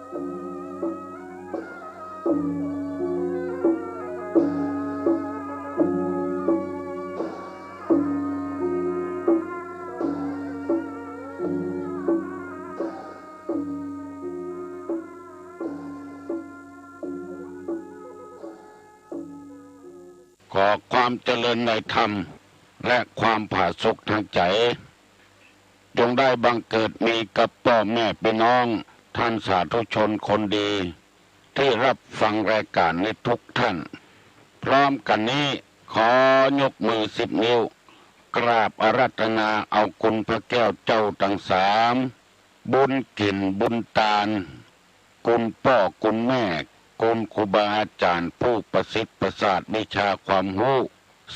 ขอความเจริญในธรรมและความผาสุกทางใจจงได้บังเกิดมีกับพ่อแม่พี่น้องท่านสาธุชนคนดีที่รับฟังรายการในทุกท่านพร้อมกันนี้ขอยกมือ10 นิ้วกราบอาราธนาเอาคุณพระแก้วเจ้าทั้งสามบุญกินบุญตาลคุณพ่อคุณแม่คุณครูบาอาจารย์ผู้ประสิทธิ์ประสาทวิชาความรู้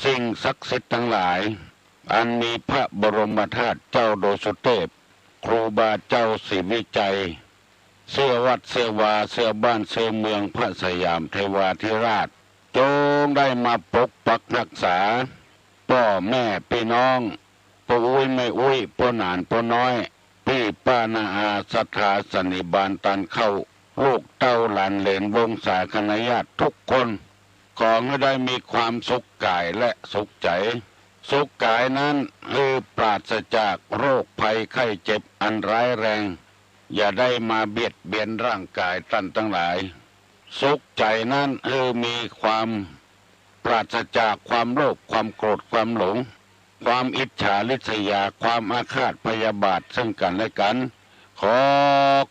สิ่งศักดิ์สิทธิ์ทั้งหลายอันมีพระบรมธาตุเจ้าโดสุเทพครูบาเจ้าศรีวิจัยเสื้อวัดเสื้อวาเสื้อบ้านเสื้อเมืองพระสยามเทวาธิราชจงได้มาปกปักรักษาพ่อแม่พี่น้องพ่ออุ้ยไม่อุ้ยพ่อหนานพ่อน้อยพี่ป้านาอาศรัทธาสนิบาลตันเข้าลูกเต้าหลานเหลนวงศาคณะญาติทุกคนขอให้ได้มีความสุขกายและสุขใจสุขกายนั้นคือปราศจากโรคภัยไข้เจ็บอันร้ายแรงอย่าได้มาเบียดเบียนร่างกายท่านทั้งหลายสุขใจนั้นคือมีความปราศจากความโลภความโกรธความหลงความอิจฉาริษยาความอาฆาตพยาบาทซึ่งกันและกันขอ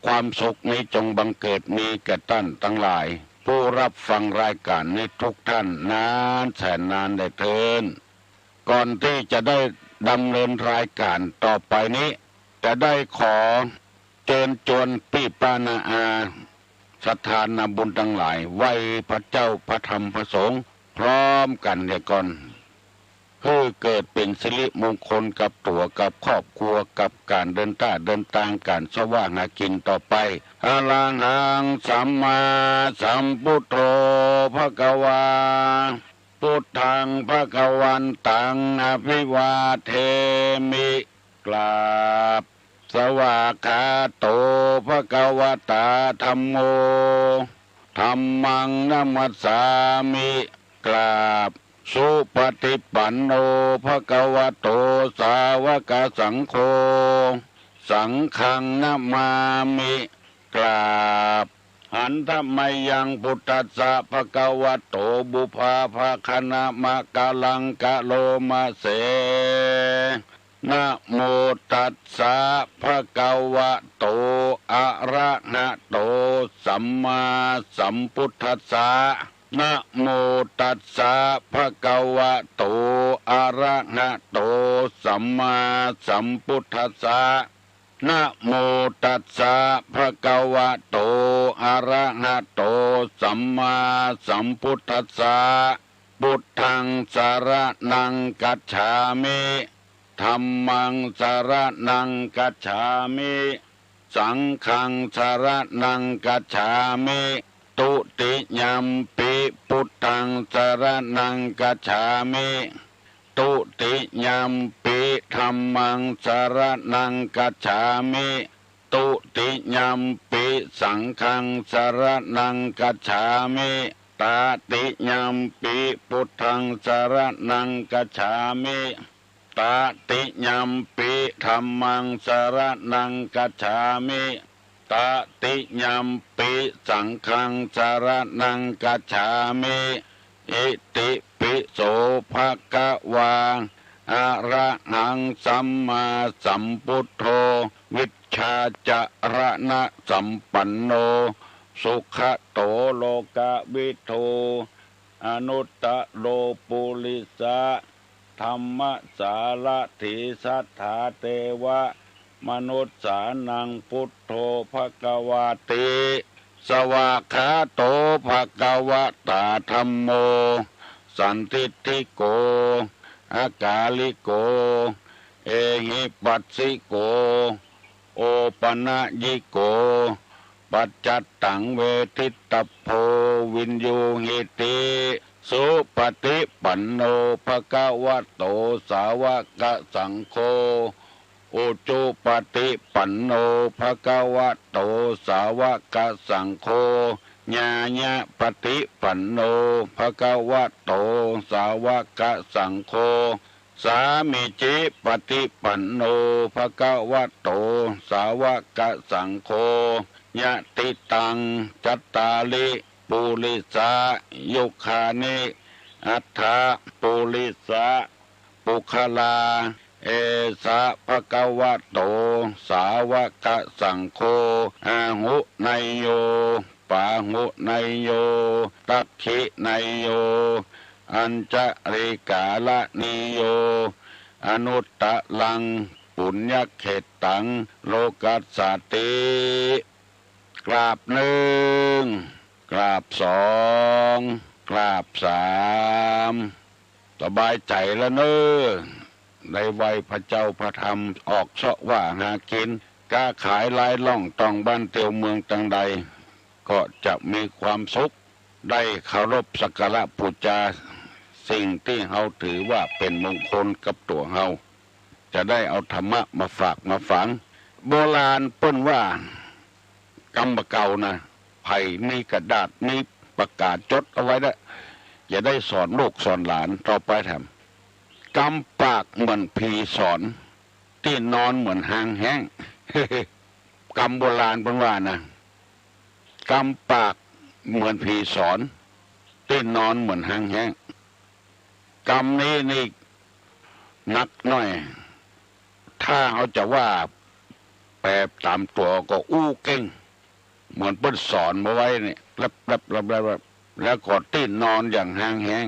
ความสุขนี้จงบังเกิดมีแก่ท่านทั้งหลายผู้รับฟังรายการนี้ทุกท่านนานแสนนานได้เทินก่อนที่จะได้ดำเนินรายการต่อไปนี้จะได้ขอเชิญชวนพี่ป้านาอาศรัทธานาบุญทั้งหลายไหว้พระเจ้าพระธรรมพระสงฆ์พร้อมกันเดี๋ยวก่อนเพื่อเกิดเป็นสิริมงคลกับตัวกับครอบครัวกับการเดินทางการสว่างหากินต่อไปอะระหังสัมมาสัมพุทโธภควาพุทธังภควันตังอภิวาเทมิกราบสวากขาโตภควตาธัมโมธัมมังนัมมัสสามิกราบสุปฏิปันโนภควโตสาวกสังโฆสังฆังนามามิกราบหันธรรมยังพุทธัสสะภควโตบุพาภคณมะกะลังกะโลมาเสนะโมตัสสะภะคะวะโตอะระหะโตสัมมาสัมพุทธัสสะนะโมตัสสะภะคะวะโตอะระหะโตสัมมาสัมพุทธัสสะนะโมตัสสะภะคะวะโตอะระหะโตสัมมาสัมพุทธัสสะพุทธังสรณังกัจฉามิธัมมังสรณังกัจฉามิสังฆังสรณังกัจฉามิตุติยัมปิพุทธังสรณังกัจฉามิตุติยัมปิธัมมังสรณังกัจฉามิตุติยัมปิสังฆังสรณังกัจฉามิตาติยัมปิพุทธังสรณังกัจฉามิตาติยัมปิธัมมังสรณังกัจฉามิตาติยัมปิสังฆังสรณังกัจฉามิอิติปิโสภะคะวาอะระหังสัมมาสัมพุทโธวิชชาจารณะสัมปันโนสุขโตโลกวิโทอนุตตโลปุริสะธรรมสารถิสัทธาเทวะมนุษย์สานังพุทโธภควาติสวากขาโตภควตาธัมโมสันทิฏฐิโกอากาลิโกเอหิปัสสิโกโอปนะยิโกปัจจัตตังเวทิตโพวินยูหิติสุปฏิปันโนภควโตสาวกสังโฆโอ โอจุปฏิปันโนภะคะวะโตสาวกสังโฆญาญะปฏิปันโนภะคะวะโตสาวกสังโฆสามิจิปฏิปันโนภะคะวะโตสาวกสังโฆยะติตังจัตตาลิปุริสายุคานิอัฏฐปุริสาปุคลาเอสะภะคะวะโตสาวกสังโฆอาหุไนโยปาหุไนโยตัคขิไนโยอัญจริกาละนิโยอนุตตะลังปุญญเขตตังโลกัสสติกราบหนึ่งกราบสองกราบสามสบายใจแล้วเนอในวัยพระเจ้าพระธรรมออกเสาะว่าหากินกล้าขายลายล่องต้องบ้านเตียวเมืองตังใดก็จะมีความสุขได้เคารพสักการะบูชาสิ่งที่เฮาถือว่าเป็นมงคลกับตัวเฮาจะได้เอาธรรมะมาฝากมาฝังโบราณเปิ้นว่ากำบะเก่านะไผ่มีกระดาษมีประกาศจดเอาไว้ได้อย่าได้สอนลูกสอนหลานต่อไปทำกำปากเหมือนผีสอนที่นอนเหมือนหางแห้ง กำโบราณเปิ้นว่านะกำปากเหมือนผีสอนที่นอนเหมือนหางแห้งกำนี้นี่นักหน่อยถ้าเขาจะว่าแปลตามตัวก็อู้เก่งเหมือนเปิ้นสอนมาไว้เนี่ยแล้วก็ตีนนอนอย่างหางแห้ง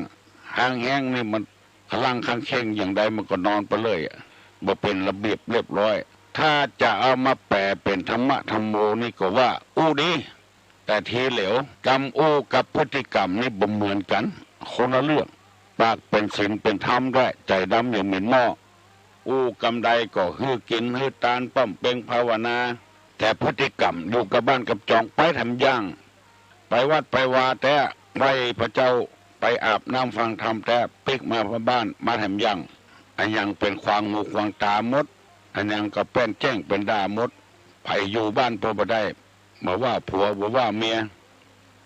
หางแห้งนี่มันพลังข้างเข่งอย่างใดมันก็นอนไปเลยบ่เป็นระเบียบเรียบร้อยถ้าจะเอามาแปลเป็นธรรมะธรรมโมนี่ก็ว่าอู้ดีแต่ทีเหลวกรรมอู้กับพฤติกรรมนี่บ่เหมือนกันคนละเรื่องปากเป็นศีลเป็นธรรมด้วยใจดำอย่างเหม็นหม้ออู้กรรมใดก็ฮือกินฮือตานป้อมเป่งภาวนาแต่พฤติกรรมอยู่กับบ้านกับจองไปทำย่างไปวัดไปวาแต่ไหว้พระเจ้าไปอาบน้ำฟังธรรมแต่ปิกมาพระบ้านมาทำย่างอันยังเป็นควางหูควางตามดอันยังก็เป็นแจ้งเป็นด่ามดไปอยู่บ้านพอบ่ได้บอกว่าผัวบอกว่าเมีย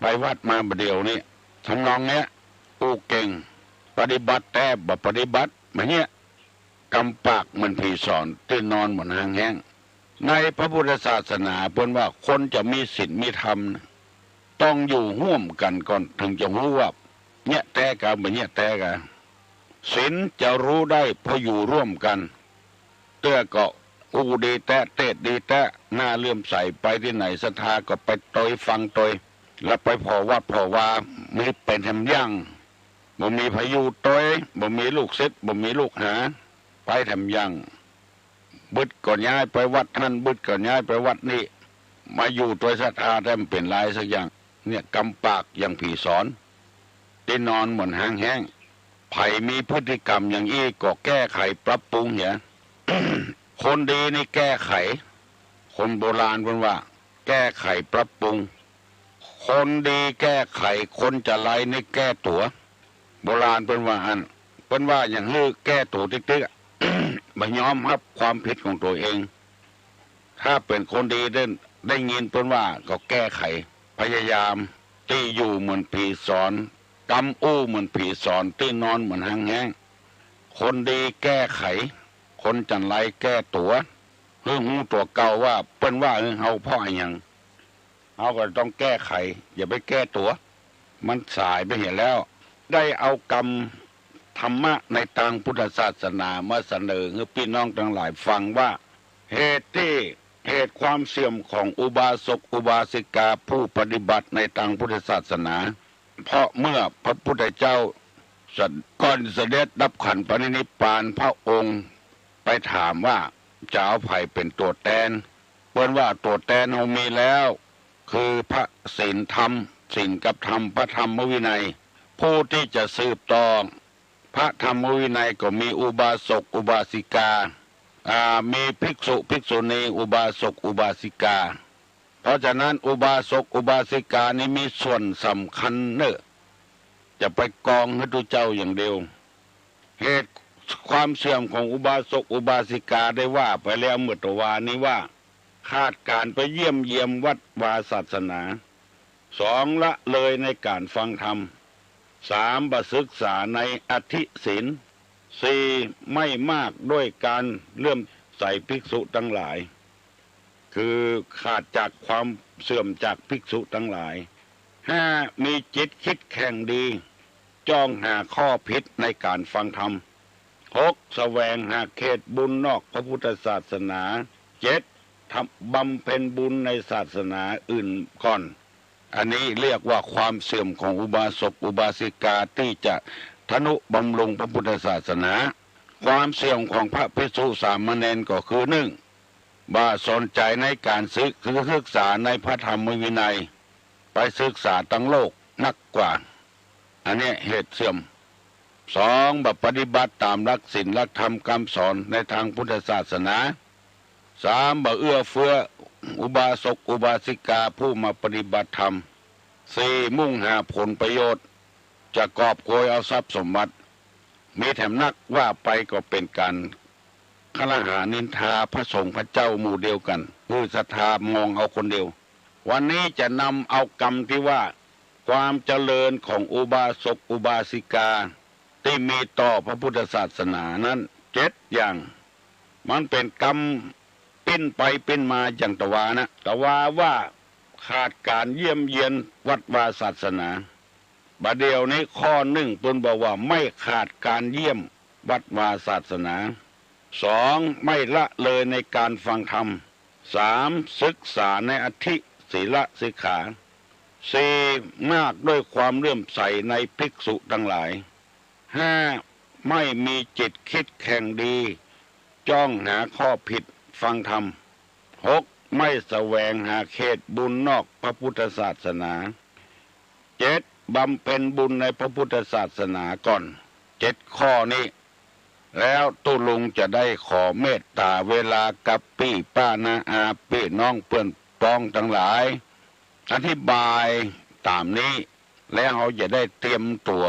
ไปวัดมาประเดี๋ยวนี้ทำนองเนี้ยอู้เก่งปฏิบัติแต่บ่ปฏิบัติแบบเนี้ยกำปากเหมือนผีสอนตื่นนอนเหมือนหางแห้งในพระพุทธศาสนาเพิ่นว่าคนจะมีศีลมีธรรมต้องอยู่ร่วมกันก่อนถึงจะรู้ว่าเนี่ยแต่กันแบบเนี่ยแต่กันศีลจะรู้ได้เพราะอยู่ร่วมกันเตื้อก็อูดีแต่เตดดีแต่หน้าเลื่อมใสไปที่ไหนศรัทธาก็ไปตอยฟังตอยแล้วไปพอวัดพอว่ามีเป็นแหมย่างบ่มีพายุตอยบ่มีลูกศิษย์บ่มีลูกหาไปทำย่างบึดก่อนย้ายไปวัดนั่นบึดก่อนย้ายไปวัดนี้มาอยู่ตัวศรัทธาแต่มันเป็นลายสักอย่างเนี่ยกำปากอย่างผีสอนที่นอนเหมือนหางแห้งไผ่มีพฤติกรรมอย่างอี้ก็แก้ไขปรับปรุงเนี่ย คนดีนี่แก้ไขคนโบราณเพิ่นว่าแก้ไขปรับปรุงคนดีแก้ไขคนจะไล่นี่แก้ตัวโบราณเพิ่นว่าอันเพิ่นว่าอย่างฮื้อแก้ตัวติ๊กๆ ไม่ยอมรับความผิดของตัวเองถ้าเป็นคนดีได้ยินเพิ่นว่าก็แก้ไขพยายามที่อยู่เหมือนผีสอนกำอู้เหมือนผีสอนที่นอนเหมือนหางแห้งคนดีแก้ไขคนจันไรแก้ตัวหูตัวเก่าว่าเปิ้นว่าเฮาพ่ออย่างเฮาก็ต้องแก้ไขอย่าไปแก้ตัวมันสายไปเห็นแล้วได้เอากรรมธรรมะในทางพุทธศาสนามาเสนอให้พี่น้องทั้งหลายฟังว่าเหตุความเสื่อมของอุบาสกอุบาสิกาผู้ปฏิบัติในทางพุทธศาสนาเพราะเมื่อพระพุทธเจ้าก่อนเสด็จดับขันปรินิพพานพระองค์ไปถามว่าจะเอาไผ่เป็นตัวแทนเปิ้นว่าตัวแทนเรามีแล้วคือพระศีลธรรมศีลกับธรรมพระธรรมวินัยผู้ที่จะสืบต่อพระธรรมวินัยก็มีอุบาสกอุบาสิกามีภิกษุภิกษุณีอุบาสกอุบาสิกาเพราะฉะนั้นอุบาสกอุบาสิกานี้มีส่วนสำคัญเนอะจะไปกองให้ดูเจ้าอย่างเดียวเหตุ ความเสื่อมของอุบาสกอุบาสิกาได้ว่าไปแล้วเมื่อตะวานี้ว่าขาดการไปเยี่ยมวัดวาศาสนาสองละเลยในการฟังธรรมสามบศึกษาในอธิศีลสี่ไม่มากด้วยการเลื่อมใสภิกษุทั้งหลายคือขาดจากความเสื่อมจากภิกษุทั้งหลายห้ามีจิตคิดแข่งดีจ้องหาข้อผิดในการฟังธรรมหกแสวงหาเขตบุญนอกพระพุทธศาสนาเจ็ดทำบำเพ็ญบุญในศาสนาอื่นก่อนอันนี้เรียกว่าความเสื่อมของอุบาสกอุบาสิกาที่จะทนุบำรุงพระพุทธศาสนาความเสื่อมของพระภิกษุสามเณรก็คือหนึ่งว่าสนใจในการศึกษาในพระธรรมวินัยไปศึกษาตั้งโลกนักกว่าอันนี้เหตุเสื่อมสองแบบปฏิบัติตามหลักศีลหลักธรรมคำสอนในทางพุทธศาสนาสามแบบเอื้อเฟื้ออุบาสกอุบาสิกาผู้มาปฏิบัติธรรมสี่มุ่งหาผลประโยชน์จะกอบโกยเอาทรัพย์สมบัติมีแถมนักว่าไปก็เป็นการคลหานินทาพระสงฆ์พระเจ้าหมู่เดียวกันคือศรัทธามองเอาคนเดียววันนี้จะนำเอากรรมที่ว่าความเจริญของอุบาสกอุบาสิกาที่มีต่อพระพุทธศาสนานั้นเจ็ดอย่างมันเป็นกรรมปิ้นไปปิ้นมาอย่างตะวานะตะวาว่าขาดการเยี่ยมเยียนวัดวาศาสนาบัดเดียวนี้ข้อหนึ่งตนบอกว่าไม่ขาดการเยี่ยมวัดวาศาสนาสองไม่ละเลยในการฟังธรรมสามศึกษาในอธิศีลสิกขาสี่มากด้วยความเลื่อมใสในภิกษุทั้งหลายห้าไม่มีจิตคิดแข่งดีจ้องหาข้อผิดฟังธรรมหกไม่แสวงหาเขตบุญนอกพระพุทธศาสนาเจ็ดบำเพ็ญบุญในพระพุทธศาสนาก่อนเจ็ดข้อนี้แล้วตุลุงจะได้ขอเมตตาเวลากับพี่ป้านาอาพี่น้องเพื่อนพ้องทั้งหลายอธิบายตามนี้แล้วเขาจะได้เตรียมตัว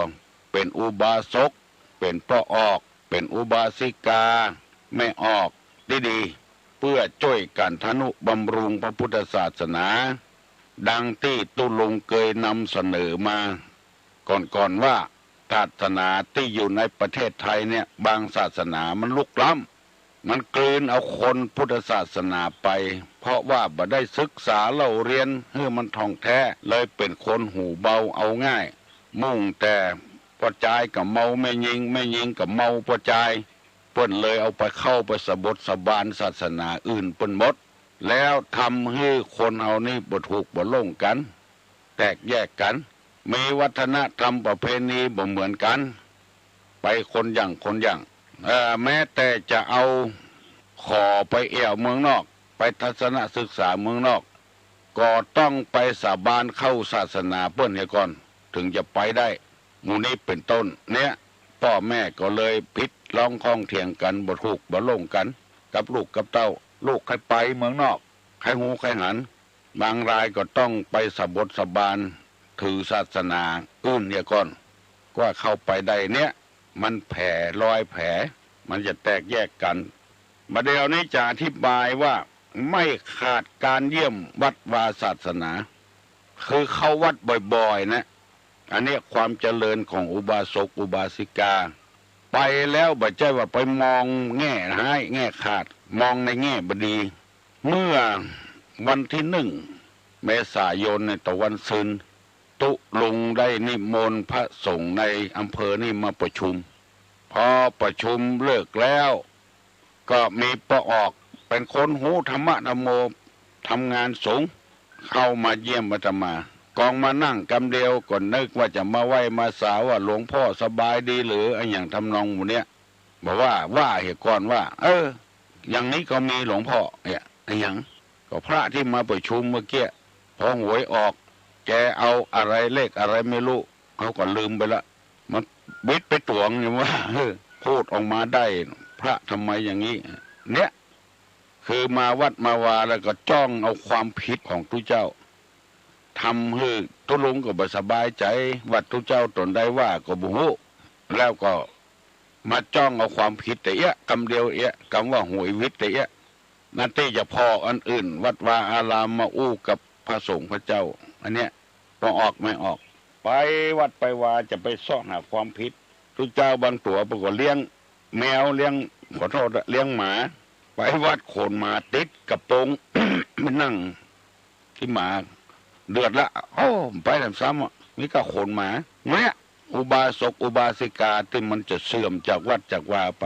เป็นอุบาสกเป็นพ่อออกเป็นอุบาสิกาไม่ออกดีๆเพื่อช่วยกันทนุบำรุงพระพุทธศาสนาดังที่ตุลุงเคยนำเสนอมาก่อนว่าศาสนาที่อยู่ในประเทศไทยเนี่ยบางศาสนามันลุกล้ำมันกลืนเอาคนพุทธศาสนาไปเพราะว่าบ่ได้ศึกษาเล่าเรียนให้มันท่องแท้เลยเป็นคนหูเบาเอาง่ายมุ่งแต่พอใจกับเมาไม่ยิงกับเมาพอใจเปิ้นเลยเอาไปเข้าไปสบทสบานศาสนาอื่นเปิ้นหมดแล้วทำให้คนเอานี่บ่ถูกบ่ลงกันแตกแยกกันมีวัฒนธรรมประเพณีบ่เหมือนกันไปคนอย่างแม้แต่จะเอาขอไปเอี่ยวเมืองนอกไปทัศนศึกษาเมืองนอกก็ต้องไปสาบานเข้าศาสนาเปิ้นเสียก่อนถึงจะไปได้หมู่นี้เป็นต้นเนี่ยพ่อแม่ก็เลยพิษร้องข้องเถียงกันบ่ถูกบ่ลงกันกับลูกกับเต้าลูกใครไปเมืองนอกใครหูใครหันบางรายก็ต้องไปสาบทสาบานถือศาสนาอื่นเนี่ยก่อนว่าเข้าไปได้เนี่ยมันแผ่รอยแผลมันจะแตกแยกกันมาเดี๋ยวนี้จะอธิบายว่าไม่ขาดการเยี่ยมวัดวาศาสนาคือเข้าวัดบ่อยๆนะอันนี้ความเจริญของอุบาสกอุบาสิกาไปแล้วบ่ใช่ว่าไปมองแง่ร้ายแง่ขาดมองในแง่บดีเมื่อวันที่1 เมษายนในตะวันซืนตุลุงได้นิมนต์พระสงฆ์ในอำเภอนี่มาประชุมพอประชุมเลิกแล้วก็มีประออกเป็นคนหูธรรมะธรรมโมทำงานสงฆ์เข้ามาเยี่ยมอาตมากองมานั่งกำเดียวก่อนนึกว่าจะมาไหว้มาสาวว่าหลวงพ่อสบายดีหรือไอ้อย่างทำนองหมู่เนี้ยบอกว่าเหตุก่อนว่าอย่างนี้ก็มีหลวงพ่อเนี่ยไอ้อย่างก็พระที่มาประชุมเมื่อกี้พอหวยออกแกเอาอะไรเลขอะไรไม่รู้เขาก็ลืมไปละมันบิดไปตวงเนี่ยว่าพูดออกมาได้พระทำไมอย่างนี้เนี่ยคือมาวัดมาวาแล้วก็จ้องเอาความผิดของทุเจ้าทำให้ตุลุงก็บ่สบายใจวัดทุเจ้าตนได้ว่าก็บ่ฮู้แล้วก็ มาจ้องเอาความผิดแต่เอะกำเดียวเอะกำว่าหวยวิทย์แต่เอะนั่นที่จะพออันอื่นวัดวาอารามมาอู้กับพระสงฆ์พระเจ้าอันเนี้ยพอออกไม่ออกไปวัดไปวาจะไปซ่องหาความผิดทุกเจ้าบางตัวปรากฏเลี้ยงแมวเลี้ยงขอโทษเลี้ยงหมาไปวัดโขนหมาติดกระโปรง มันนั่งที่หมาเดือดละโอ้ไปทำซ้ำอ่ะนี่ก็โขนหมาเนี่ยอุบาสกอุบาสิกาที่มันจะเสื่อมจากวัดจากวาไป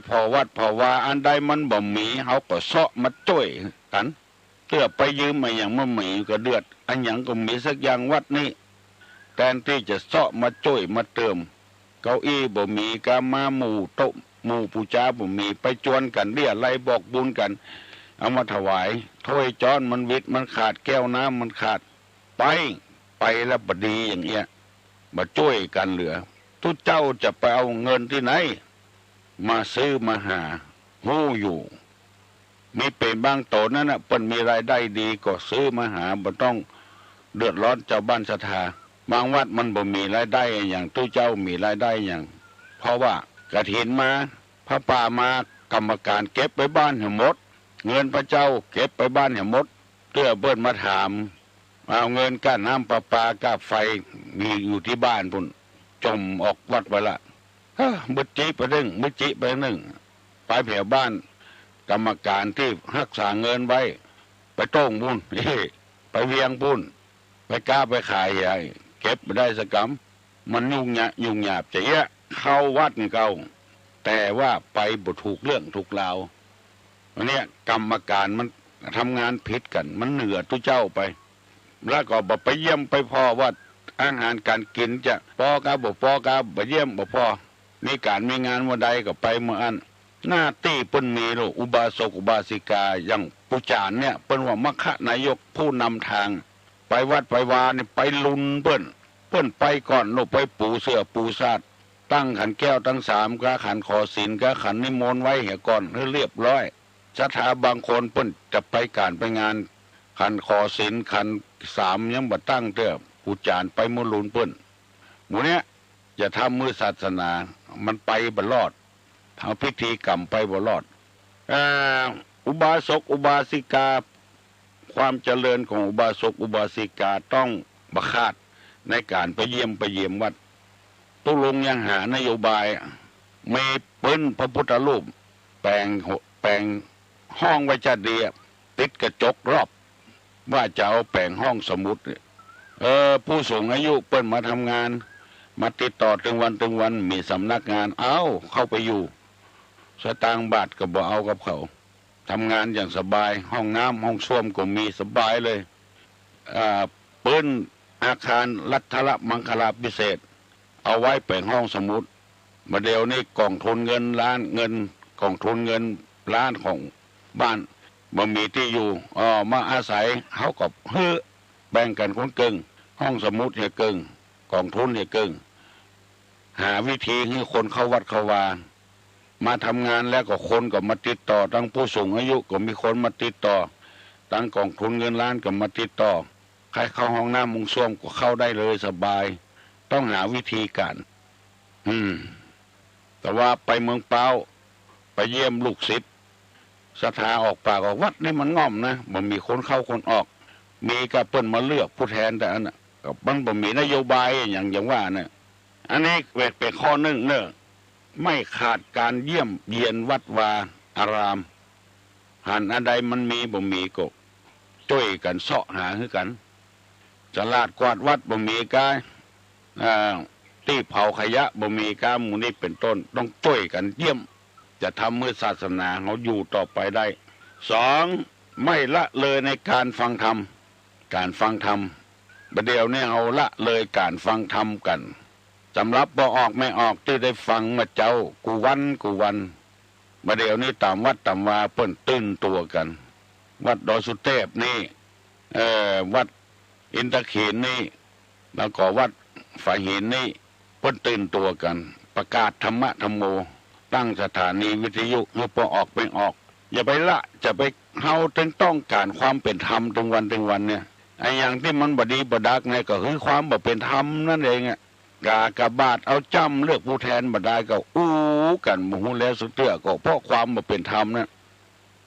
พอวัดพอวาอันใดมันบ่มีเขาก็เสาะมาจ้วยกันเพื่อไปยืมมาอย่างมันมีก็เดือดอันอย่างก็มีสักอย่างวัดนี้แทนที่จะเสาะมาจ้วยมาเติมเก้าอี้บ่มีกามาหมู่โต๊ะหมู่ปูจาบ่มีไปจวนกันเรียอะไรบอกบุญกันเอามาถวายถ้วยจ้อนมันวิดมันขาดแก้วน้ำมันขาดไปแล้วบดีอย่างเงี้ยมาช่วยกันเหลือทุกเจ้าจะไปเอาเงินที่ไหนมาซื้อมาหาหู้อยู่มีเป็นบางโตนั่นน่ะเปิ้นมีรายได้ดีก็ซื้อมาหาบ่ต้องเดือดร้อนเจ้าบ้านศรัทธาบางวัดมันบ่มีรายได้อย่างทุกเจ้ามีรายได้อย่างเพราะว่ากฐินมาพระป่ามากรรมการเก็บไปบ้านให้หมดเงินพระเจ้าเก็บไปบ้านให้หมดเพื่อเบิ้นมาถามเอาเงินก้าน้ำประปาก้าไฟมีอยู่ที่บ้านพุ่นจมออกวัดไปละมุจิไปนึงมุจิไปนึงไปแผ่บ้านกรรมการที่รักษาเงินไว้ไปโต้งบุญไปเวียงบุญไปก้าไปขายใหญ่เก็บไปได้สักกำมันยุ่งหยาบจะเยอะเข้าวัดเก่าแต่ว่าไปบ่ถูกเรื่องถูกราววันนี้กรรมการมันทำงานผิดกันมันเหนือทุกเจ้าไปแล้วก็บอกไปเยี่ยมไปพอว่าอาหารการกินจะพอกาบอกพอกาไปเยี่ยมบอกพอมีการมีงานวันใดก็ไปเมื่ออันหน้าตี้เปิ้นมีโลอุบาสกอุบาสิกาอย่างปุจานเนี่ยเปิ้นว่ามัคคะนายกผู้นำทางไปวัดไปวาเนี่ยไปลุนเปิ้นไปก่อนโลไปปูเสื้อปูซาดตั้งขันแก้วตั้งสามกะขันขอศีลกะขันนิมนต์ไว้เหี่ยก่อนให้เรียบร้อยศรัทธาบางคนเปิ้นจะไปการไปงานขันขอศีลขันสามยังบ่ตั้งเด้อผู้จานไปมุลุนเปิ้นหมู่เนี้ยอย่าทำมือศาสนามันไปบ่รอดทำพิธีกรรมไปบ่รอดอุบาสกอุบาสิกาความเจริญของอุบาสกอุบาสิกาต้องบังคับในการไปเยี่ยมวัดตุลงยังหานโยบายมีปืนพระพุทธรูปแปลงห้องไว้จะดีติดกระจกรอบว่าจะเอาแปลงห้องสมุดผู้สูงอายุเปิ้นมาทำงานมาติดต่อถึงวันมีสำนักงานเข้าไปอยู่สตางค์บาทก็บ่เอากับเขาทำงานอย่างสบายห้องน้ำห้องส้วมก็มีสบายเลยปืนอาคารรัฐละมังคลาพิเศษเอาไว้แปลงห้องสมุดมาเดียวนี้กองทุนเงินล้านเงินกองทุนเงินล้านของบ้านบ่มีที่อยู่มาอาศัยเขาก็แบ่งกันคนกึ่งห้องสมุดเฮียกึ่งกองทุนเฮียกึ่งหาวิธีให้คนเข้าวัดเข้าวามาทำงานแล้วก็คนก็มาติดต่อทั้งผู้สูงอายุก็มีคนมาติดต่อตั้งกองทุนเงินล้านก็มาติดต่อใครเข้าห้องน้ำมุงส้วมก็เข้าได้เลยสบายต้องหาวิธีการแต่ว่าไปเมืองเปาไปเยี่ยมลูกศิษย์ศรัทธาออกปากออกวัดนี่มันง่อมนะมันมีคนเข้าคนออกมีกระเปิ้นมาเลือกผู้แทนแต่อันน่ะมันบ่มีนโยบายอย่างว่าเนี่ยอันนี้เป็นข้อหนึ่งเนอะไม่ขาดการเยี่ยมเยียนวัดวาอารามหันอันใดมันมีบ่มีก็ช่วยกันเสาะหาคือกันตลาดกวาดวัดบ่มีกายที่เผาขยะบ่มีกาหมู่นี้เป็นต้นต้องช่วยกันเยี่ยมจะทำมือศาสนาเขาอยู่ต่อไปได้สองไม่ละเลยในการฟังธรรมประเดี๋ยวนี้เอาละเลยการฟังธรรมกันสำรับบ่ออกไม่ออกที่ได้ฟังมาเจ้ากูวันประเดี๋ยวนี้ตามวัดตามวาเปิ้นตื่นตัวกันวัดดอยสุเทพนี่วัดอินทเขตนี่แล้วก็วัดฝ่ายหินนี่เปิ้นตื่นตัวกันประกาศธรรมะธรรมโมตั้งสถานีวิทยุให้พอออกไปออกอย่าไปละจะไปเฮาต้องการความเป็นธรรมถึงวันเนี่ยไอ้อย่างที่มันบดีบดักเนี่ยก็คือความบ่เป็นธรรมนั่นเอง กากบาทเอาจำเลือกผู้แทนมาได้ก็อู้กันมูแล้วสุดเตื้อก็เพราะความมาเป็นธรรมนะ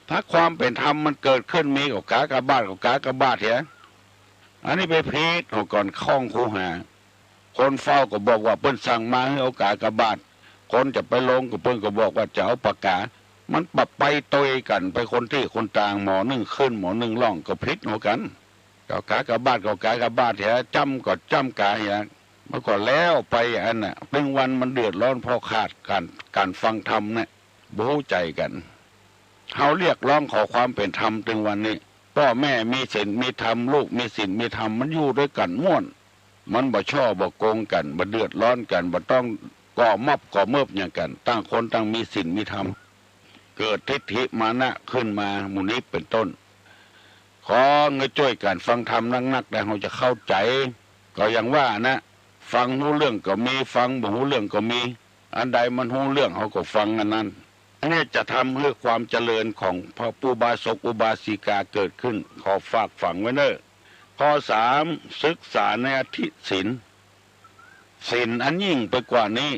ถ้าความเป็นธรรมมันเกิดขึ้นมีกับกากบาทกับกากบาทเหรออันนี้ไปพีดเอาก่อนข้องคูหาคนเฝ้าก็บอกว่าเปิ้นสั่งมาให้เอากากบาทคนจะไปลงก็เปิ้นก็บอกว่าจะเอาปากกามันปรับไปตัวกันไปคนที่คนต่างหมอหนึ่งขึ้นหมอหนึ่งล่องก็พลิกเอากันก็กากบาทก็กากบาทเหรอจำก็จำกาเหรอเมื่อก่อนแล้วไปอันน่ะเป็นวันมันเดือดร้อนเพราะขาดการฟังธรรมเนี่ยบู๊ใจกันเขาเรียกร้องขอความเป็นธรรมถึงวันนี้พ่อแม่มีศีลมีธรรมลูกมีศีลมีธรรมมันอยู่ด้วยกันม่วนมันบ่ช่อบ่โกงกันบ่เดือดร้อนกันบ่ต้องก่อมอบก่อเมิบอย่างกันตั้งคนตั้งมีศีลมีธรรมเกิดทิฏฐิมานะขึ้นมาหมู่นี้เป็นต้นขอเงยช่วยกันฟังธรรมนักๆแต่เราจะเข้าใจก็อย่างว่านะฟังรู้เรื่องก็มีฟังบ่รู้เรื่องก็มีอันใดมันรู้เรื่องเขาก็ฟังอันนั้นอันนี้จะทำเพื่อความเจริญของพระอุบาสกอุบาสิกาเกิดขึ้นขอฝากฝังไว้เนอะข้อ3ศึกษาในอธิศีลศีลอันยิ่งไปกว่านี้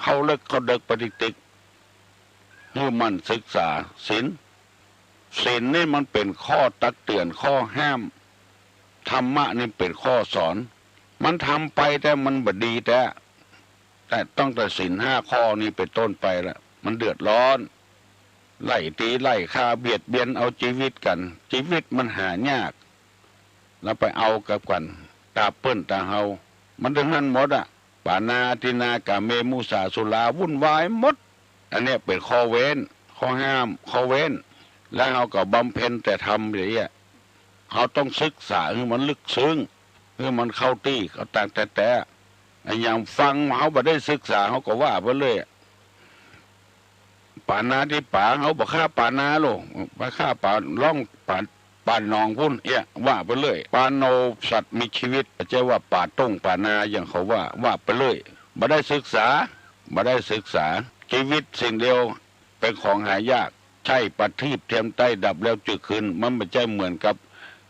เขาเลิกเขาเด็กปฏิติกเมื่อมันศึกษาศีลนี่มันเป็นข้อตักเตือนข้อห้ามธรรมะนี่เป็นข้อสอนมันทำไปแต่มันบดีแต่ต้องแต่ศีล5ข้อนี้เป็นต้นไปละมันเดือดร้อนไล่ตีไล่ฆ่าเบียดเบียนเอาชีวิตกันชีวิตมันหายากแล้วไปเอากับกันตาเปิ้นตาเฮามันถึงนั้นหมดอ่ะปานาทินากาเมมุสาสุลาวุ่นวายหมดอันนี้เป็นข้อเว้นข้อห้ามข้อเว้นแล้วเฮาก็บำเพ็ญแต่ทำอย่างเงี้ยเขาต้องศึกษาให้มันลึกซึ้งให้มันเข้าตี้เขาต่างแต่อย่างฟังเขาบ่ได้ศึกษาเขาก็ว่าไปเลยป่านาที่ป่าเขาบอกฆ่าป่านาโลไปฆ่าป่าล่องป่านองพุ่นว่าไปเลยป่าโนสัตว์มีชีวิตจะว่าป่าต้งป่านาอย่างเขาว่าไปเลยบ่ได้ศึกษาชีวิตสิ่งเดียวเป็นของหายากใช่ประทีปเทียมใต้ดับแล้วจุดคืนมันไม่ใช่เหมือนกับ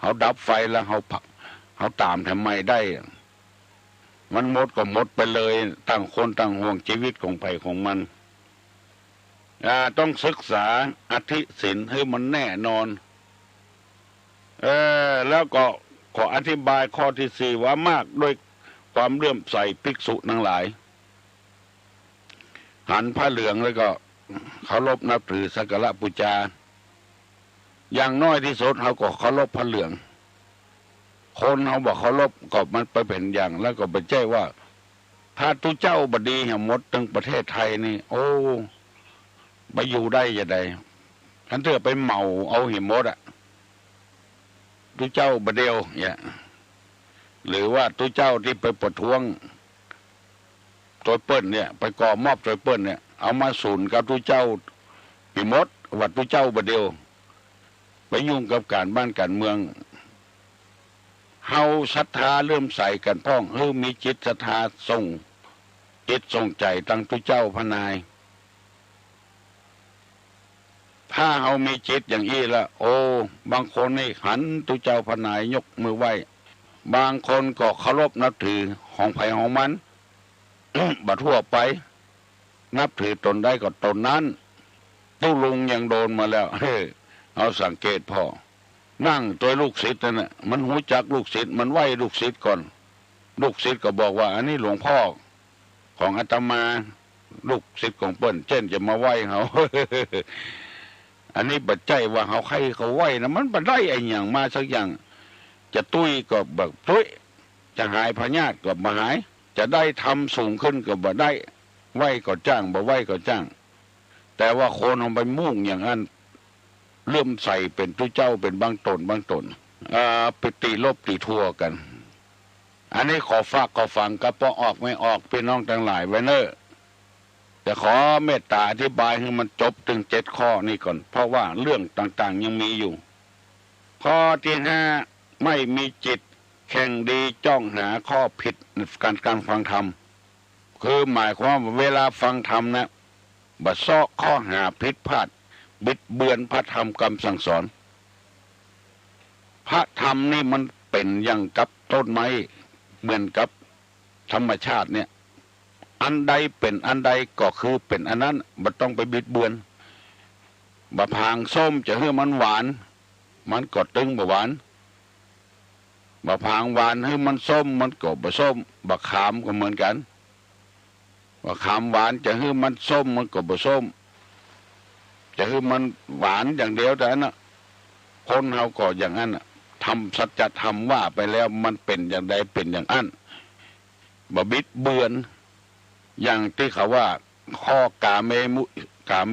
เขาดับไฟแล้วเขาตามทำไมได้มันหมดก็หมดไปเลยต่างคนต่างห่วงชีวิตของใครของมันต้องศึกษาอธิศีลให้มันแน่นอนแล้วก็ขออธิบายข้อที่4ว่ามากด้วยความเลื่อมใสภิกษุทั้งหลายหันผ้าเหลืองแล้วก็เคารพนับถือสักการะบูชาอย่างน้อยที่สุดเขาก็เคารพผ้าเหลืองคนเขาบอกเคารพก็มันไปเป็นอย่างแล้วก็ไปแจ้งว่าถ้าตุเจ้าบดีหมดทั้งประเทศไทยนี่โอ้ไปอยู่ได้ยังไงท่านเถอะไปเมาเอาหิมดตุเจ้าบเดียวเนี่ยหรือว่าตุเจ้าที่ไปประท้วงตัวเปิ้ลเนี่ยไปก่อมอบตัวเปิ้ลเนี่ยเอามาสูนกับตุเจ้าหิมดวัดตุเจ้าบเดียวไปยุ่งกับการบ้านการเมืองเฮาศรัทธาเริ่มใส่กันพ้องมีจิตศรัทธาส่งจิตส่งใจตั้งตุเจ้าพนายถ้าเฮามีจิตอย่างอี้ละโอ้บางคนนี่หันตุเจ้าพนายยกมือไหว้บางคนก็เคารพนับถือของไผ่ของมัน บัดทั่วไปนับถือตนได้ก็ตนนั้นตู้ลุงยังโดนมาแล้วเอาสังเกตพอนั่งตัวลูกศิษย์นั่นแหละมันหูจักลูกศิษย์มันไหว้ลูกศิษย์ก่อนลูกศิษย์ก็บอกว่าอันนี้หลวงพ่อของอาตมาลูกศิษย์ของเปิ้ลเช่นจะมาไหว้เขา อันนี้บัดใจว่าเขาใครเขาไหว้นะมันบัดได้ไอ้อย่างมาสักอย่างจะตุ้ยก็แบบตุ้ยจะหายพญาติก็มาหายจะได้ทำสูงขึ้นก็บ่ได้ไหว้ก็จ้างบ่ไหว้ก็จ้างแต่ว่าคนเอาไปมุ่งอย่างนั้นเริ่มใส่เป็นตุเจ้าเป็นบางตนไปตีลบตีทั่วกันอันนี้ขอฝากขอฟังกับพอออกไม่ออกพี่น้องทั้งหลายไว้เนอะแต่ขอเมตตาอธิบายให้มันจบถึง7 ข้อนี้ก่อนเพราะว่าเรื่องต่างๆยังมีอยู่ข้อที่5ไม่มีจิตแข่งดีจ้องหาข้อผิดการฟังธรรมคือหมายความว่าเวลาฟังธรรมนะบัดซ้อข้อหาผิดพลาดบิดเบือนพระธรรมคำสั่งสอนพระธรรมนี่มันเป็นอย่างกับต้นไม้เหมือนกับ ธรรมชาติเนี่ยอันใดเป็นอันใดก็คือเป็นอันนั้นไม่ต้องไปบิดเบือนบะพางส้มจะให้มันหวานมันก็ตึงบะหวานบะพางหวานให้มันส้มมันก็บะส้มบะขามก็เหมือนกันบะขามหวานจะให้มันส้มมันก็บะส้มจะให้มันหวานอย่างเดียวแต่นั้นคนเขาก็อย่างนั้นทำสัจธรรมว่าไปแล้วมันเป็นอย่างใดเป็นอย่างนั้นบะบิดเบือนอย่างที่เขาว่าข้อกาเ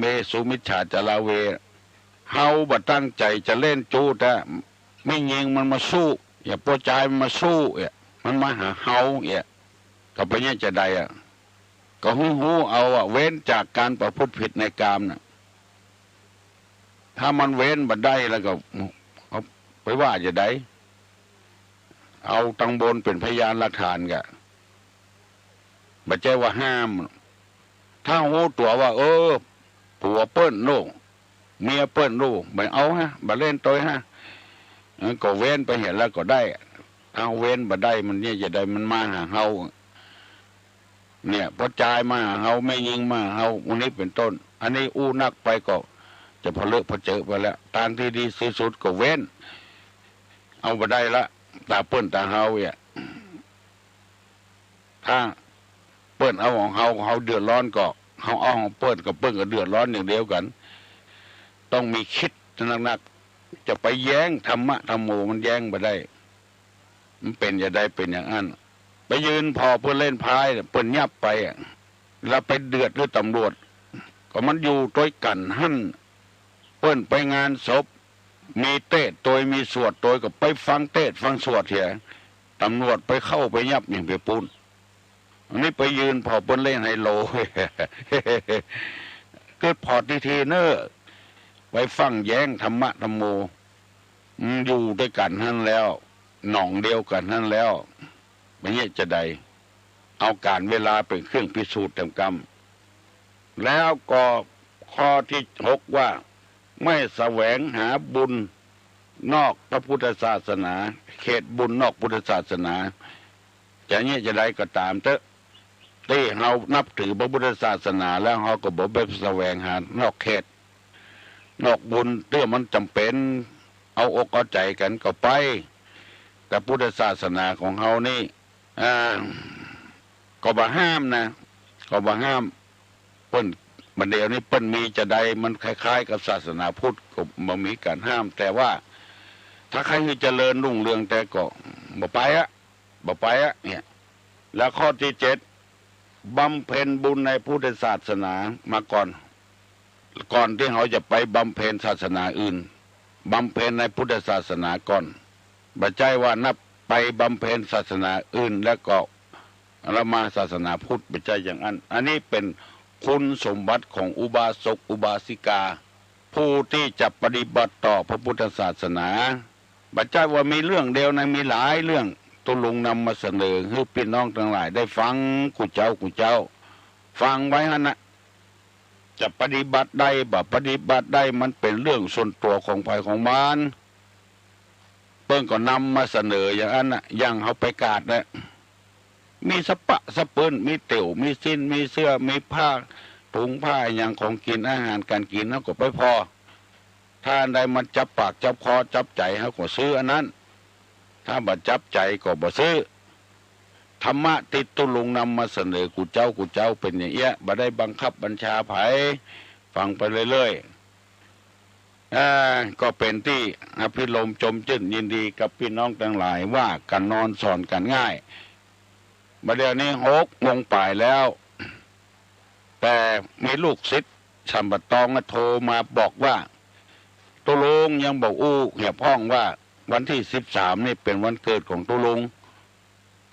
มสุมิจฉาจาราเวเฮาบ่ตั้งใจจะเล่นจูแต่ไม่ยิงมันมาสู้อย่าปวดใจมันมาสู้มันมาหาเฮาก็ไปเนี่ยจะใดก็หูเอาเว้นจากการประพฤติผิดในกามน่ะถ้ามันเว้นบ่ได้แล้วก็เอาไปว่าจะได้เอาตังบนเป็นพยานหลักฐานกะบ่ใช่ว่าห้ามถ้าหูตัวว่าผัวเปิ้นลูกเมียเปิ้นลูกไม่เอาบ่เล่นตัวก็เว้นไปเห็นแล้วก็ได้เอาเว้นบ่ได้มันเนี่ยจะได้มันมาหาเฮาเนี่ยพอจ่ายมาหาเฮาไม่ยิงมาเฮาวันนี้เป็นต้นอันนี้อู้นักไปก็จะพอเลอะพอเจอไปแล้วทางที่ดีที่สุดก็เว้นเอาบ่ได้ละตาเปิ้นตาเฮาถ้าเปิ้นเอาของเฮาเดือดร้อนก็เฮาเอาของเปิ้นกับเปิ้นก็เดือดร้อนอย่างเดียวกันต้องมีคิดนักๆจะไปแย้งธรรมะธรรมโมมันแย้งบ่ได้มันเป็นอย่าได้เป็นอย่างนั้นไปยืนพอเพื่อเล่นพายเปิ้นยับไปแล้วไปเดือดด้วยตำรวจก็มันอยู่ต้วยกันหั่นเปิ้นไปงานศพมีเทศโดยมีสวดโดยก็ไปฟังเทศฟังสวดเถียตำรวจไปเข้าไปยับอย่างไปปูนอันนี้ไปยืนพอเปิ้นเล่นไฮโลก็พอทีเนอไปฟังแย้งธรรมะธรรมโมอยู่ด้วยกันนั่นแล้วหนองเดียวกันนั่นแล้วไม่เงี้ยจะใดเอาการเวลาเป็นเครื่องพิสูจน์แห่งกรรมแล้วก็ข้อที่6ว่าไม่แสวงหาบุญนอกพระพุทธศาสนาเขตบุญนอกพุทธศาสนาจะเงี้ยจะใดก็ตามเถอะที่เรานับถือพระพุทธศาสนาแล้วเราก็บอกแบบแสวงหานอกเขตนอกบุญเรื่องมันจำเป็นเอาอกเอาใจกันก็ไปแต่พุทธศาสนาของเขานี่ก็บ่ห้ามนะก็บ่ห้ามเปิ้นบัดเดี๋ยวนี้เปิ้นมีจะใดมันคล้ายๆกับศาสนาพุทธก็บ่มีการห้ามแต่ว่าถ้าใครที่เจริญรุ่งเรืองแต่ก็บ่ไปเนี่ยแล้วข้อที่7บำเพ็ญบุญในพุทธศาสนามาก่อนที่เขาจะไปบำเพ็ญศาสนาอื่นบำเพ็ญในพุทธศาสนาก่อนบ่ใช่ว่านับไปบำเพ็ญศาสนาอื่นแล้วก็ละมาศาสนาพุทธบ่ใช่อย่างนั้นอันนี้เป็นคุณสมบัติของอุบาสกอุบาสิกาผู้ที่จะปฏิบัติต่อพระพุทธศาสนาบ่ใช่ว่ามีเรื่องเดียวนะมีหลายเรื่องตุลุงนำมาเสนอให้พี่น้องทั้งหลายได้ฟังกูเจ้าฟังไว้ฮะนะจะปฏิบัติได้บ่ปฏิบัติได้มันเป็นเรื่องส่วนตัวของภัยของมันเพิ่นก็นำมาเสนออย่างนั้นอย่างเขาไปกาดมีสปะสะปืนมีเตี่ยวมีสิ้นมีเสื้อมีผ้าถุงผ้าอย่างของกินอาหารการกินเขาก็ไปพอถ้าใดมันจับปากจับคอจับใจเขาก็ซื้ออันนั้นถ้าบ่จับใจก็บ่ซื้อธรรมะติดตุลุงนำมาเสนอกูเจ้าเป็นอย่างเงี้ยบ่ได้บังคับบัญชาไผฟังไปเรื่อยๆก็เป็นที่อภิรมย์ชมชื่นยินดีกับพี่น้องทั้งหลายว่ากันนอนสอนกันง่ายบัดเดี๋ยวนี้6 โมงป่ายแล้วแต่มีลูกศิษย์สัมปตองโทรมาบอกว่าตุลุงยังบอกเหี่ยพ้องว่าวันที่13นี่เป็นวันเกิดของตุลุง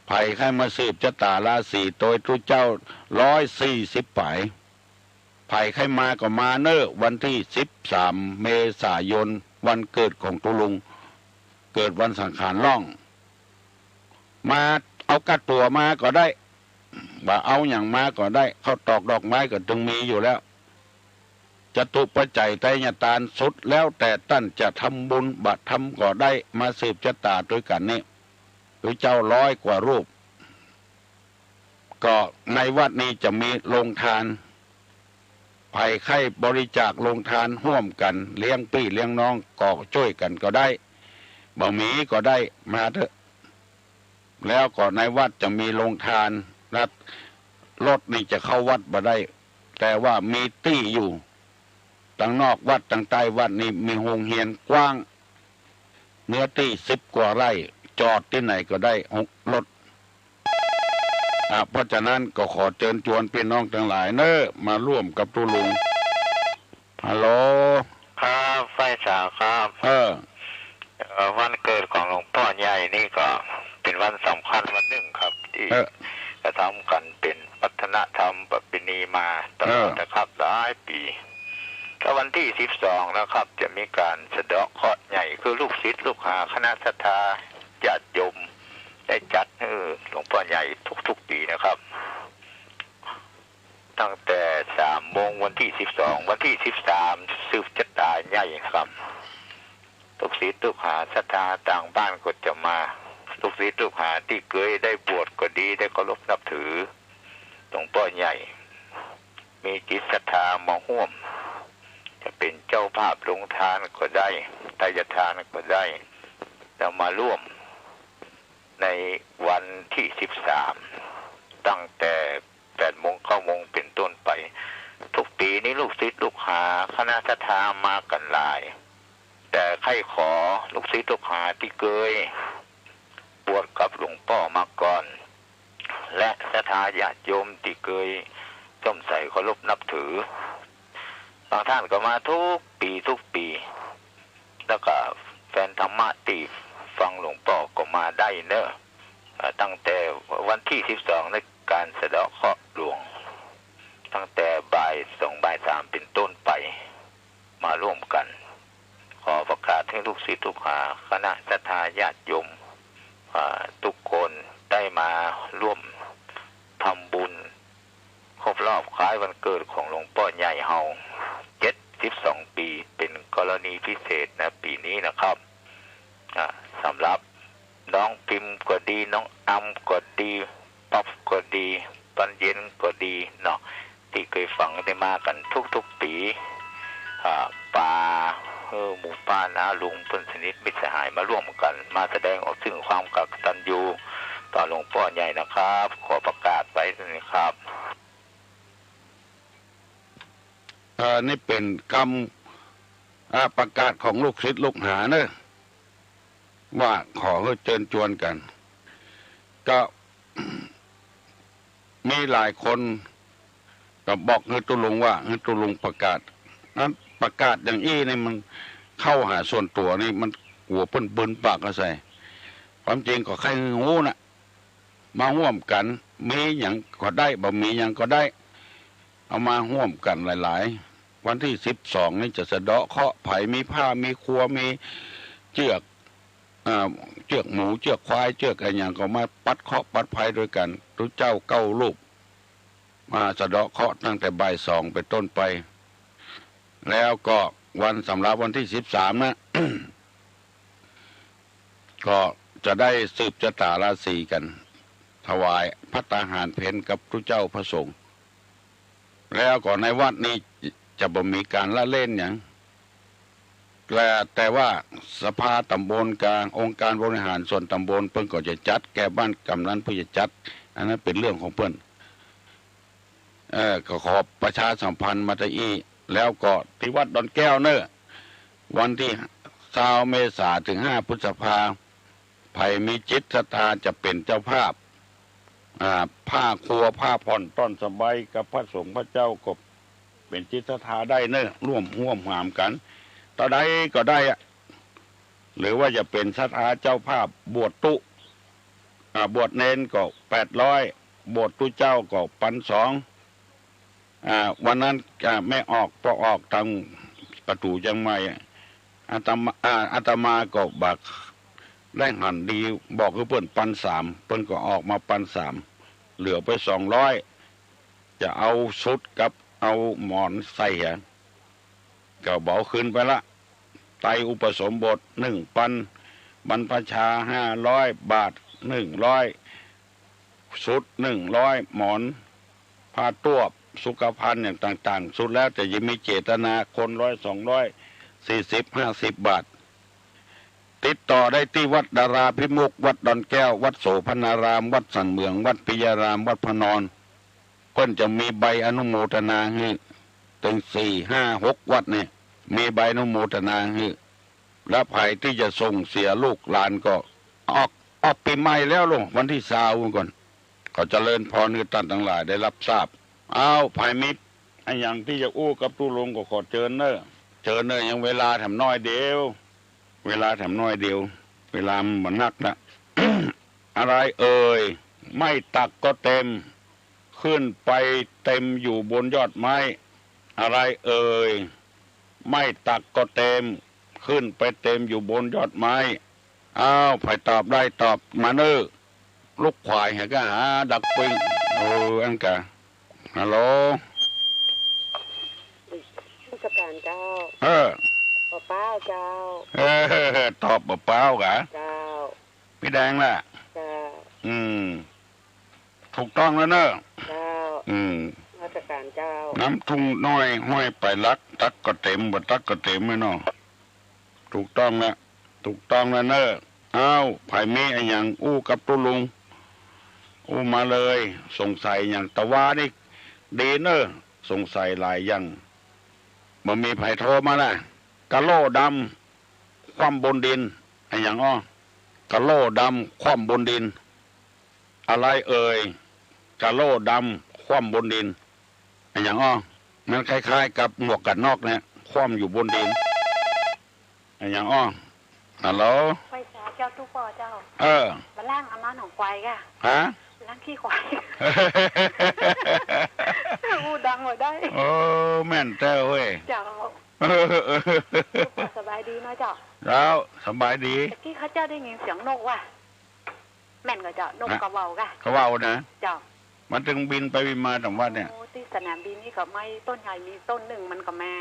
ไผ่ใครมาสืบชะตาราศีโดยทุเจ้า140ป่ายไผ่ใครมาก็มาวันที่13 เมษายนวันเกิดของตุลุงเกิดวันสังขารล่องมาเอากัดตัวมาก็ได้ว่าเอาอย่างมาก็ได้เขาตอกดอกไม้ก็จึงมีอยู่แล้วจตุปัจจัยไตรยตานสุดแล้วแต่ท่านจะทำบุญบัตรทำก็ได้มาสืบชะตาด้วยกันนี่หรือเจ้า100 กว่ารูป ก็ในวัดนี้จะมีโรงทานภัยไข้บริจาคโรงทานร่วมกันเลี้ยงพี่เลี้ยงน้องก็ช่วยกันก็ได้บ่มีก็ได้มาเถอะแล้วก็ในวัดจะมีโรงทานรัฐรถนี่จะเข้าวัดบ่ได้แต่ว่ามีตี้อยู่ตั้งนอกวัดตั้งใต้วัดนี่มีโรงเรียนกว้างเนื้อที่10 กว่าไร่จอดที่ไหนก็ได้รถเพราะฉะนั้นก็ขอเชิญชวนพี่น้องทั้งหลายเนอะมาร่วมกับตุลุงฮัลโหลครับไฟสาวครับวันเกิดของหลวงพ่อใหญ่นี่ก็เป็นวันสำคัญวันหนึ่งครับที่กระทำกันเป็นวัฒนธรรมประเพณีมาตลอดนะครับหลายปีก็วันที่12นะครับจะมีการสะเดาะเคราะห์ใหญ่คือลูกศิษย์ลูกหาคณะศรัทธาญาติโยมได้จัดหลวงพ่อใหญ่ทุกปีนะครับตั้งแต่3 โมงวันที่12วันที่13สืบชะตาใหญ่ครับลูกศิษย์ลูกหาศรัทธาต่างบ้านก็จะมาลูกศิษย์ลูกหาที่เคยได้บวชก็ดีได้เคารพนับถือหลวงพ่อใหญ่มีจิตศรัทธามาร่วมจะเป็นเจ้าภาพลงทานก็ได้ทายทานก็ได้แล้วมาร่วมในวันที่13ตั้งแต่8 โมง 9 โมงเป็นต้นไปทุกปีนี้ลูกศิษย์ลูกหาคณะศรัทธามากันหลายแต่ใครขอลูกศิษย์ลูกหาที่เคยบวชกับหลวงพ่อมาก่อนและศรัทธาญาติโยมที่เคยส้มใส่เคารพนับถือบางท่านก็มาทุกปีแล้วก็แฟนธรรมะที่ฟังหลวงพ่อก็มาได้เนอะตั้งแต่วันที่12ในการสะเดาะเคราะห์หลวงตั้งแต่บ่าย 2 บ่าย 3เป็นต้นไปมาร่วมกันขอประกาศให้ลูกศิษย์ลูกหาคณะศรัทธาญาติโยมทุกคนได้มาร่วมทำบุญครบรอบคล้ายวันเกิดของหลวงพ่อใหญ่เฮา72 ปีเป็นกรณีพิเศษนะปีนี้นะครับสำหรับน้องพิมพ์ก็ดีน้องอัมก็ดีป๊อปก็ดีตอนเย็นก็ดีเนาะที่เคยฟังได้มากันทุกปีป่าหมู่ป้านาลุงเพื่อนสนิทมิตรสหายมาร่วมกันมาแสดงออกถึงความกตัญญูต่อหลวงพ่อใหญ่นะครับขอประกาศไว้นะครับนี่เป็นคำประกาศของลูกศิษย์ลูกหาเนอะว่าขอให้เชิญชวนกันก็ มีหลายคนก็บอกให้ตุลุงว่าให้ตุลุงประกาศนั้นประกาศอย่างอี้นี่มันเข้าหาส่วนตัวนี่มันหัวเปิ้นเบิ้นปากก็ใส่ความจริงก็ใครงูน่ะมาร่วมกันมีอย่างก็ได้บ่มีอย่างก็ได้เอามาร่วมกันหลายๆวันที่12นี่จะสะเดาะเคราะห์ไผ่มีผ้ามีครัวมีเชือกหมูเชือกควายเชือกอะไรอย่างก็มาปัดเคราะห์ปัดภัยด้วยกันทุกเจ้า9 รูปมาสะเดาะเคราะห์ตั้งแต่บ่าย 2เป็นต้นไปแล้วก็วันสำหรับวันที่13นะ ก็จะได้สืบชะตาราศีกันถวายภัตตาหารเพลกับพระเจ้าพระสงฆ์แล้วก็ในวัดนี้จะบ่มีการละเล่นอย่างแต่ว่าสภาตำบลกลางองค์การบริหารส่วนตำบลเพิ่นก็จะจัดแก่บ้านกำนันผู้จะจัดอันนั้นเป็นเรื่องของเพิ่นก็ขอประชาสัมพันธ์มาตอีแล้วก็ที่วัดดอนแก้วเนอะวันที่20 เมษายนถึง5 พฤษภาคมไผ่มีจิตศรัทธาจะเป็นเจ้าภาพผ้าครัวผ้าผ่อนต้นสบายกับพระสงฆ์พระเจ้าก็เป็นจิตศรัทธาได้เนอะร่วมหามกันต่อใดก็ได้หรือว่าจะเป็นศรัทธาเจ้าภาพบวชตุบวชเนนก็800บวชตุเจ้าก็1,200วันนั้นไม่ออกพอออกทางประตูจังไม่อาตมาก็บักได้หันดีบอกคือเพิ่น1,300เพิ่นก็ออกมา1,300เหลือไป200จะเอาชุดกับเอาหมอนใส่ก็เบาขึ้นไปละไตอุปสมบท1,000บรรพชา500 บาท100 สุด100หมอนผ้าตัวสุขภัณฑ์อย่างต่างๆสุดแล้วแต่ยังมีเจตนาคน100 200 40 50 บาทติดต่อได้ที่วัดดาราพิมุขวัดดอนแก้ววัดโสพนารามวัดสันเมืองวัดปิยารามวัดพนอนเพิ่นจะมีใบอนุโมทนาให้ถึง4 5 6วัดเนี่ยมีใบอนุโมทนาให้และภัยที่จะส่งเสียลูกหลานก็ออกปีใหม่แล้วลงวันที่20ก่อนก็เจริญพรคือท่านทั้งหลายได้รับทราบเอาภัยมิตรไอ้อย่างที่จะอู้กับตู้ลงก็ขอเชิญเนอะยังเวลาแถมน้อยเดียวเวลามันนักนะ อะไรเอ่ยไม่ตักก็เต็มขึ้นไปเต็มอยู่บนยอดไม้อะไรเอ่ยไม่ตักก็เต็มขึ้นไปเต็มอยู่บนยอดไม้อ้าวใครตอบได้ตอบมาเนอะลูกควายหาก็หาดักปิงอันกะฮัลโหลราชการเจ้าเป้าเจ้าตอบเปล่ากะเจ้าพี่แดงล่ะเจ้าถูกต้องแล้วเนอะเจ้าราชการเจ้าน้ำทุ่งน้อยห้อยไปลักตักก็เต็มบ่ตักก็เต็มไม่เนาะถูกต้องแล้วเนอะอ้าวไผ่มีอะไรอย่างอู้กับตุลุงอู้มาเลยสงสัยอย่างตะวานี่ดีเนอะสงสัยหลายอย่างมันมีไผ่โทรมาละกะโลดำคว่ำบนดินอะไรอย่างกะโลดำคว่ำบนดินอะไรเอ่ยกะโลดำคว่ำบนดินอะไรอย่างมันคล้ายๆกับหมวกกันนอกเนี่ยคว่ำอยู่บนดินอะไรอย่างฮัลโหลไฟฟ้าเจ้าทุกปอเจ้ามาล่างเอาน้ำหนองควายก่ะล้างขี้ควายอู้ดังหมดได้แม่นเจ้าเว้ยเจ้าสบายดีเนาะเจ้าแล้วสบายดีที่เขาเจ้าได้ยินเสียงนกว่ะแม่นก็เจ้านกกระเวากะกระเวานะเจ้ามันถึงบินไปบินมาแต่ว่าเนี่ยที่สนามบินนี่ก็ไม่ต้นใหญ่มีต้นหนึ่งมันก็แม่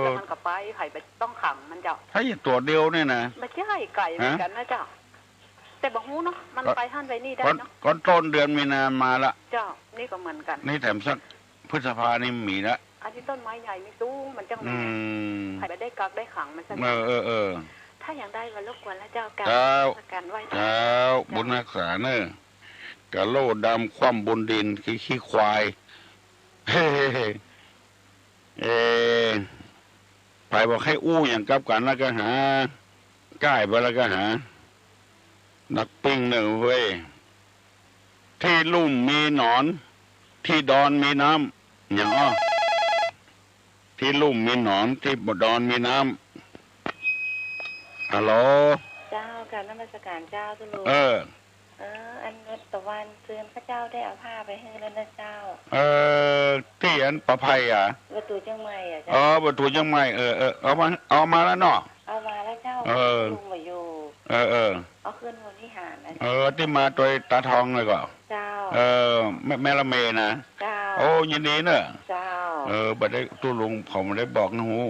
แล้วมันก็ไปไผ่ไปต้องขังมันเจ้าถ้าอย่างตัวเดียวเนี่ยนะไม่ใช่ไก่เหมือนกันนะเจ้าแต่บอกฮู้เนาะมันไปท่านไปนี่ได้เนาะก่อนต้นเดือนมีนามาละเจ้านี่ก็เหมือนกันนี่แถมสักพฤษภานี่มีละอันที่ต้นไม้ใหญ่มีสูงมันจังแม่ไผ่ไปได้กักได้ขังมันสักถ้าอย่างได้วันรบกวนแล้วเจ้าการไหว้เจ้าบุญรักษาเนอะกะโลดำคว่ำบนดินขี้ควายไปบอกให้อู้อย่างกับกันแล้วก็หาใกล้ไปแล้วก็หานักปิ้งเนอะเว้ยที่ลุ่มมีหนอนที่ดอนมีน้ำอย่างที่ลุ่มมีหนอนที่บดอนมีน้ำฮัลโหลเจ้าการนมัสการเจ้าทุลุอันรัตวันเตือนพระเจ้าได้เอาผ้าไปให้แล้วนะเจ้าที่อันประภัยประตูจังไม่เจ้าประตูจังไม่เอามาแล้วเนาะเอามาแล้วเจ้าลุงมาอยู่เอาขึ้นบนวิหารนะที่มาโดยตาทองเลยก็เจ้าแม่ละเมนะเจ้าโอ้ยินดีเนอะเจ้าบัดได้ตู้ลุงผมได้บอกนะฮู้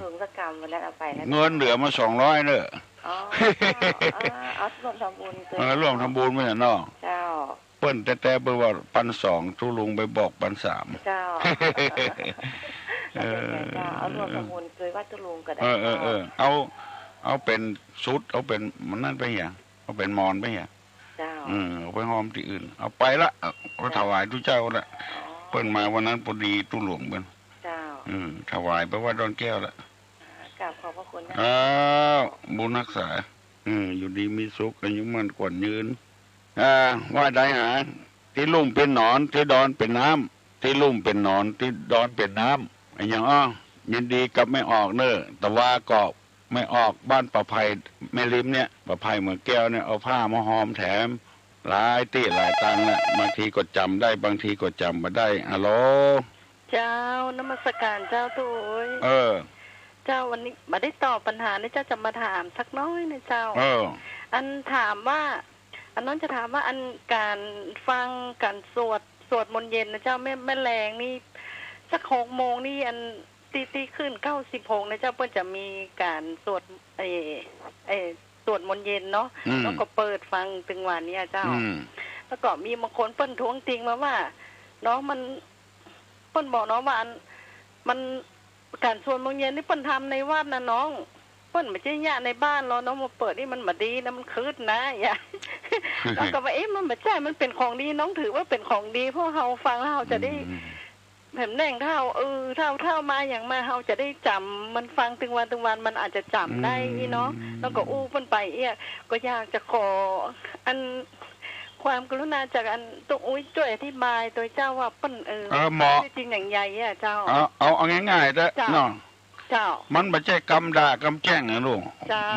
ลุงสกรรมมาแล้วเอาไปแล้วเงินเหลือมา200เนอะเอาร่วมทำบุญร่วมทำบุญไม่ใช่เนาะเจ้าเปิ้นแต่เปิ้นว่า1,200ตู้ลุงไปบอก1,300เจ้าเอาร่วมทำบุญเคยว่าตู้ลุงก็ได้เอาเป็นชุดเอาเป็นมันนั่นไปอย่างเอาเป็นมอนไปอย่างเจ้าเอาไปหอมที่อื่นเอาไปละเอาถวายทุกเจ้าละเปิ้นมาวันนั้นพอดีตู้หลวงเปิ้นเจ้าถวายเพราะว่าดอนแก้วละกราบขอบพระคุณนะบุญรักษาอยู่ดีมีสุขอายุมั่นขวัญยืนว่าได้หาที่ลุ่มเป็นหนอนที่ดอนเป็นน้ำที่ลุ่มเป็นหนอนที่ดอนเป็นน้ำอย่างยินดีกับไม่ออกเนอะแต่ว่าก็ไม่ออกบ้านประภัยแม่ริมเนี่ยประภัยเหมือนแก้วเนี่ยเอาผ้ามาหอมแถมหลายตีหลายตังเนี่ยบางทีก็จำได้บางทีก็จำมาได้ฮัลโหลเจ้านมัสการเจ้าตุยเจ้าวันนี้มาได้ตอบปัญหานี่เจ้าจะมาถามสักน้อยนะเจ้าอันถามว่าอันนั้นจะถามว่าอันการฟังการสวดมนต์เย็นนะเจ้าแม่แรงนี่สัก6 โมงนี่อันตีขึ้น96นะเจ้าเพื่อจะมีการสวดสวดมนต์เย็นเนาะแล้วก็เปิดฟังถึงวันนี้เจ้า แล้วก็มีบางคนเปิ้นท้วงติงมาว่าน้องมันเปิ้นบอกน้องว่ามันการสวดมนต์เย็นนี่เปิ้นทำในวัดนะน้องเปิ้นไม่ใช่ญาติในบ้านเราน้องมาเปิดนี่มันมาดีนะมันคืดนะอย่าแล้วก็ว่ามันไม่ใช่มันเป็นของดีน้องถือว่าเป็นของดีเพราะเราฟังแล้วเราจะได้แผ่นแน่งเท่าเท่ามาอย่างมาเราจะได้จำมันฟังถึงวันมันอาจจะจำได้เนาะแล้วก็อู้เปิ้นไปก็อยากจะขออันความกรุณาจากอันตุ๊กอุ้ยช่วยอธิบายตัวเจ้าว่าเปิ้นหมอจริงอย่างใหญ่เจ้าเอาง่ายๆเด้อเนาะเจ้ามันไม่ใช่กำด่ากำแจ้งนะลูก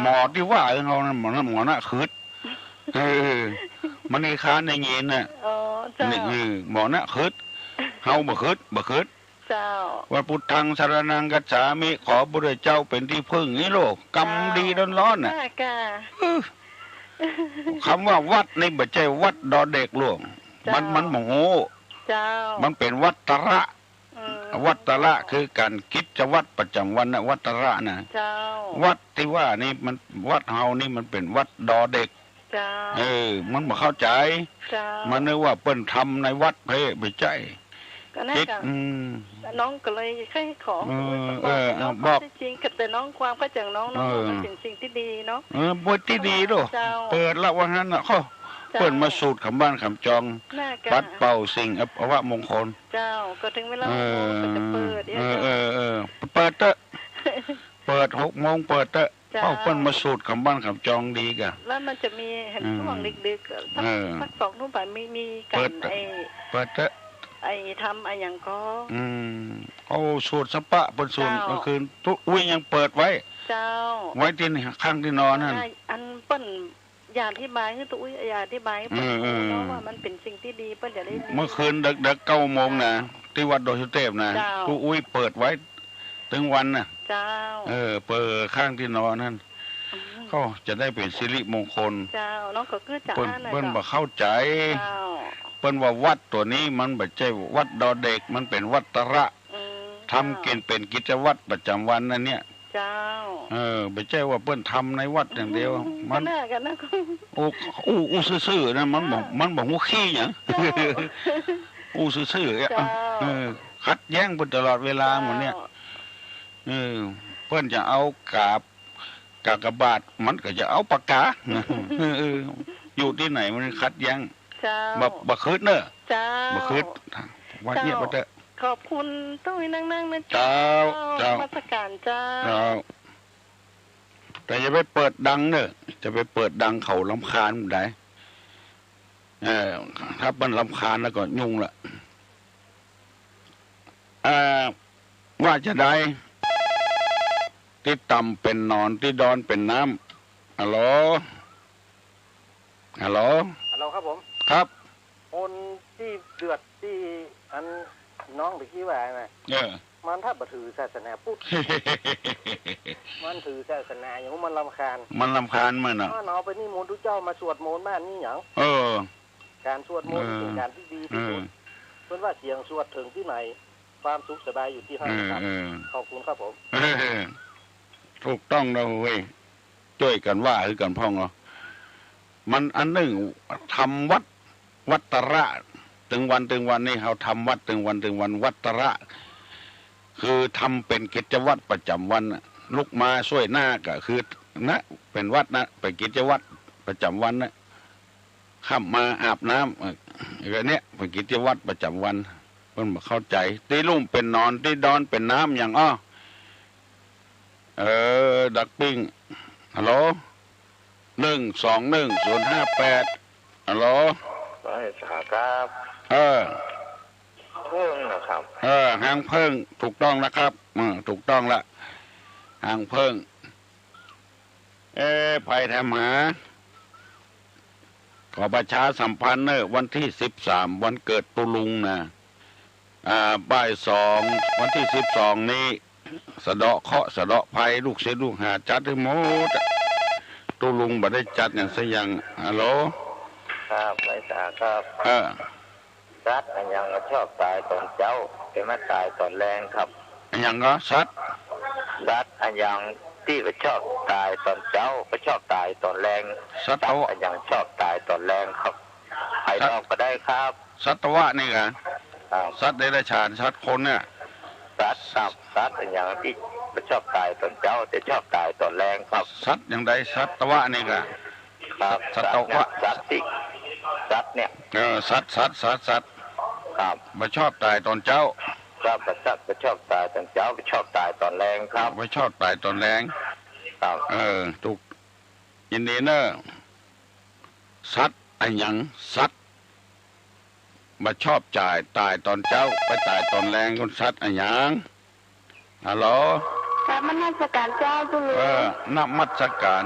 หมอที่ว่าเรานั่นหมอน่ะคืดมันในค้านในเงินน่ะนี่หมอน่ะคืดเฮาบ่คืดเจ้าว่าพุทธังสรณังกัจฉามิขอพระเจ้าเป็นที่พึ่งนี่โลกกำดีร้อนๆน่ะคำว่าวัดนี่ไม่ใช่วัดดอเด็กหลวงมันโมโหมันเป็นวัดตระวัดตระคือการกิจวัตรประจำวันนะวัดตระนะวัดที่ว่านี่มันวัดเฮานี่มันเป็นวัดดอเด็กมันบ่เข้าใจมันนึกว่าเปิ้นทำในวัดเพ่ไม่ใช่คิดน้องก็เลยแค่ขอบอกจริงแต่น้องความก็จังน้องมันเป็นสิ่งที่ดีเนาะบทที่ดีด้วยเปิดละว่างั้นน่ะเขาเปิดมาสูตรคำบ้านคำจองปัดเป่าสิ่งอภวมงคลเจ้าก็ถึงเวลาก็จะเปิดเปิดเตอะเปิด6 โมงเปิดเตอะเขาเปิดมาสูตรคำบ้านคำจองดีกันแล้วมันจะมีเห็นช่วงดึกๆสัก2 ทุ่มไปมีการเปิดเตอะทำอย่างก็เอาสูตรสปะบนสูตรกลางคืนทุกยังเปิดไว้เจ้าไว้ที่ข้างที่นอนนั่นอันเปิ้นยาที่บายคือตุ้ยยาที่บายเปิ้นเพราะว่ามันเป็นสิ่งที่ดีเปิ้นจะได้เมื่อคืนดึก9 โมงนะที่วัดดอยสุเทพนะตุ้ยเปิดไว้ถึงวันนะเจ้าเปิดข้างที่นอนนั่นก็จะได้เป็นสิริมงคลเจ้าน้องก็คือจะเปิ้นบ่เข้าใจเปิ้นว่าวัดตัวนี้มันไม่ใช่วัดดอเด็กมันเป็นวัดตระทำกินเป็นกิจวัตรประจำวันนั่นเนี่ยเจ้าไม่ใช่ว่าเปิ้นทำในวัดอย่างเดียวมันน่ากันนะอู้ซื่อๆนะมันบอกว่าขี้หยังอู้ซื่อๆขัดแย้งเปิ้นตลอดเวลาหมดเนี่ยเปิ้นจะเอากากบาทมันก็จะเอาปากกาอยู่ที่ไหนมันขัดแย้งบ่คืดเนอะบ่คืดว่าเนี่ยบ่เด้อขอบคุณตุ้ยนั่งนะเจ้ามาสการเจ้าแต่จะไปเปิดดังเนอะจะไปเปิดดังเขารำคาญมันได้ถ้ามันรำคาญแล้วก็ยุ่งละว่าจะได้ที่ต่ำเป็นนอนที่ดอนเป็นน้ำฮัลโหลครับผมครับคนที่เดือดที่อันน้องตะกี้ว่าไงมันถ้าบ่ถือศาสนาพุทธมันถือศาสนาอย่างมันรำคาญมันเนาะเอาไปนี่มนต์ทุกเจ้ามาสวดมนต์บ้านนี่อย่างการสวดมนต์เป็นการที่ดีที่สุดเพื่อนว่าเสียงสวดถึงที่ไหนความสุขสบายอยู่ที่นั่นครับขอบคุณครับผมถูกต้องเราเว้ยช่วยกันว่าคือกันพ่องเนาะมันอันหนึ่งทำวัดตระถึงวันนี่เขาทำวัดถึงวันวัดตระคือทำเป็นกิจวัตรประจำวันลุกมาช่วยหน้าก็คือนะเป็นวัดนะเป็นกิจวัตรประจำวันนะข้ามมาอาบน้ำอย่างเนี้ยเป็นกิจวัตรประจำวันเพิ่นบ่เข้าใจที่ลุ่มเป็นนอนที่ดอนเป็นน้ำอย่างดักปิ้งฮัลโหล121-058ฮัลโหลครับเพิ่งนะครับหางเพิ่งถูกต้องนะครับถูกต้องละหางเพิ่งไปทำหาขอประชาสัมพันธ์วันที่13วันเกิดตุลุงนะบ่าย 2วันที่12นี้สะเดาะเคราะห์สะเดาะภัยลูกศิษย์ลูกหาจัดให้หมดตุลุงบ่ได้จัดอย่างซะอย่างฮัลโหลครับไม่ทราบครับสัตว์อย่างชอบตายตอนเจ้าเป็นมาตายตอนแรงครับอย่างก็สัตว์อย่างที่ก็ชอบตายตอนเจ้าก็ชอบตายตอนแรงสัตว์อย่างชอบตายตอนแรงครับ ภายนอกก็ได้ครับสัตวะนี่กันสัตว์เดรัจฉานสัตว์คนเนี่ยสัตว์อย่างที่ไม่ชอบตายตอนเช้าแต่ชอบตายตอนแรงครับสัตว์อย่างใดสัตวะนี่กันครับสัตวะสัตว์เนี่ยสัตว์ครับไม่ชอบตายตอนเช้าครับสัตว์ไม่ชอบตายตอนเช้าไม่ชอบตายตอนแรงครับไม่ชอบตายตอนแรงครับถูกยินดีเนอะสัตว์อย่างสัตว์มาชอบจ่ายตายตอนเช้าไปตายตอนแรงคนสัตว์อย่างฮัลโหลครับมันนักการเจ้าตุลุงนับมัสการ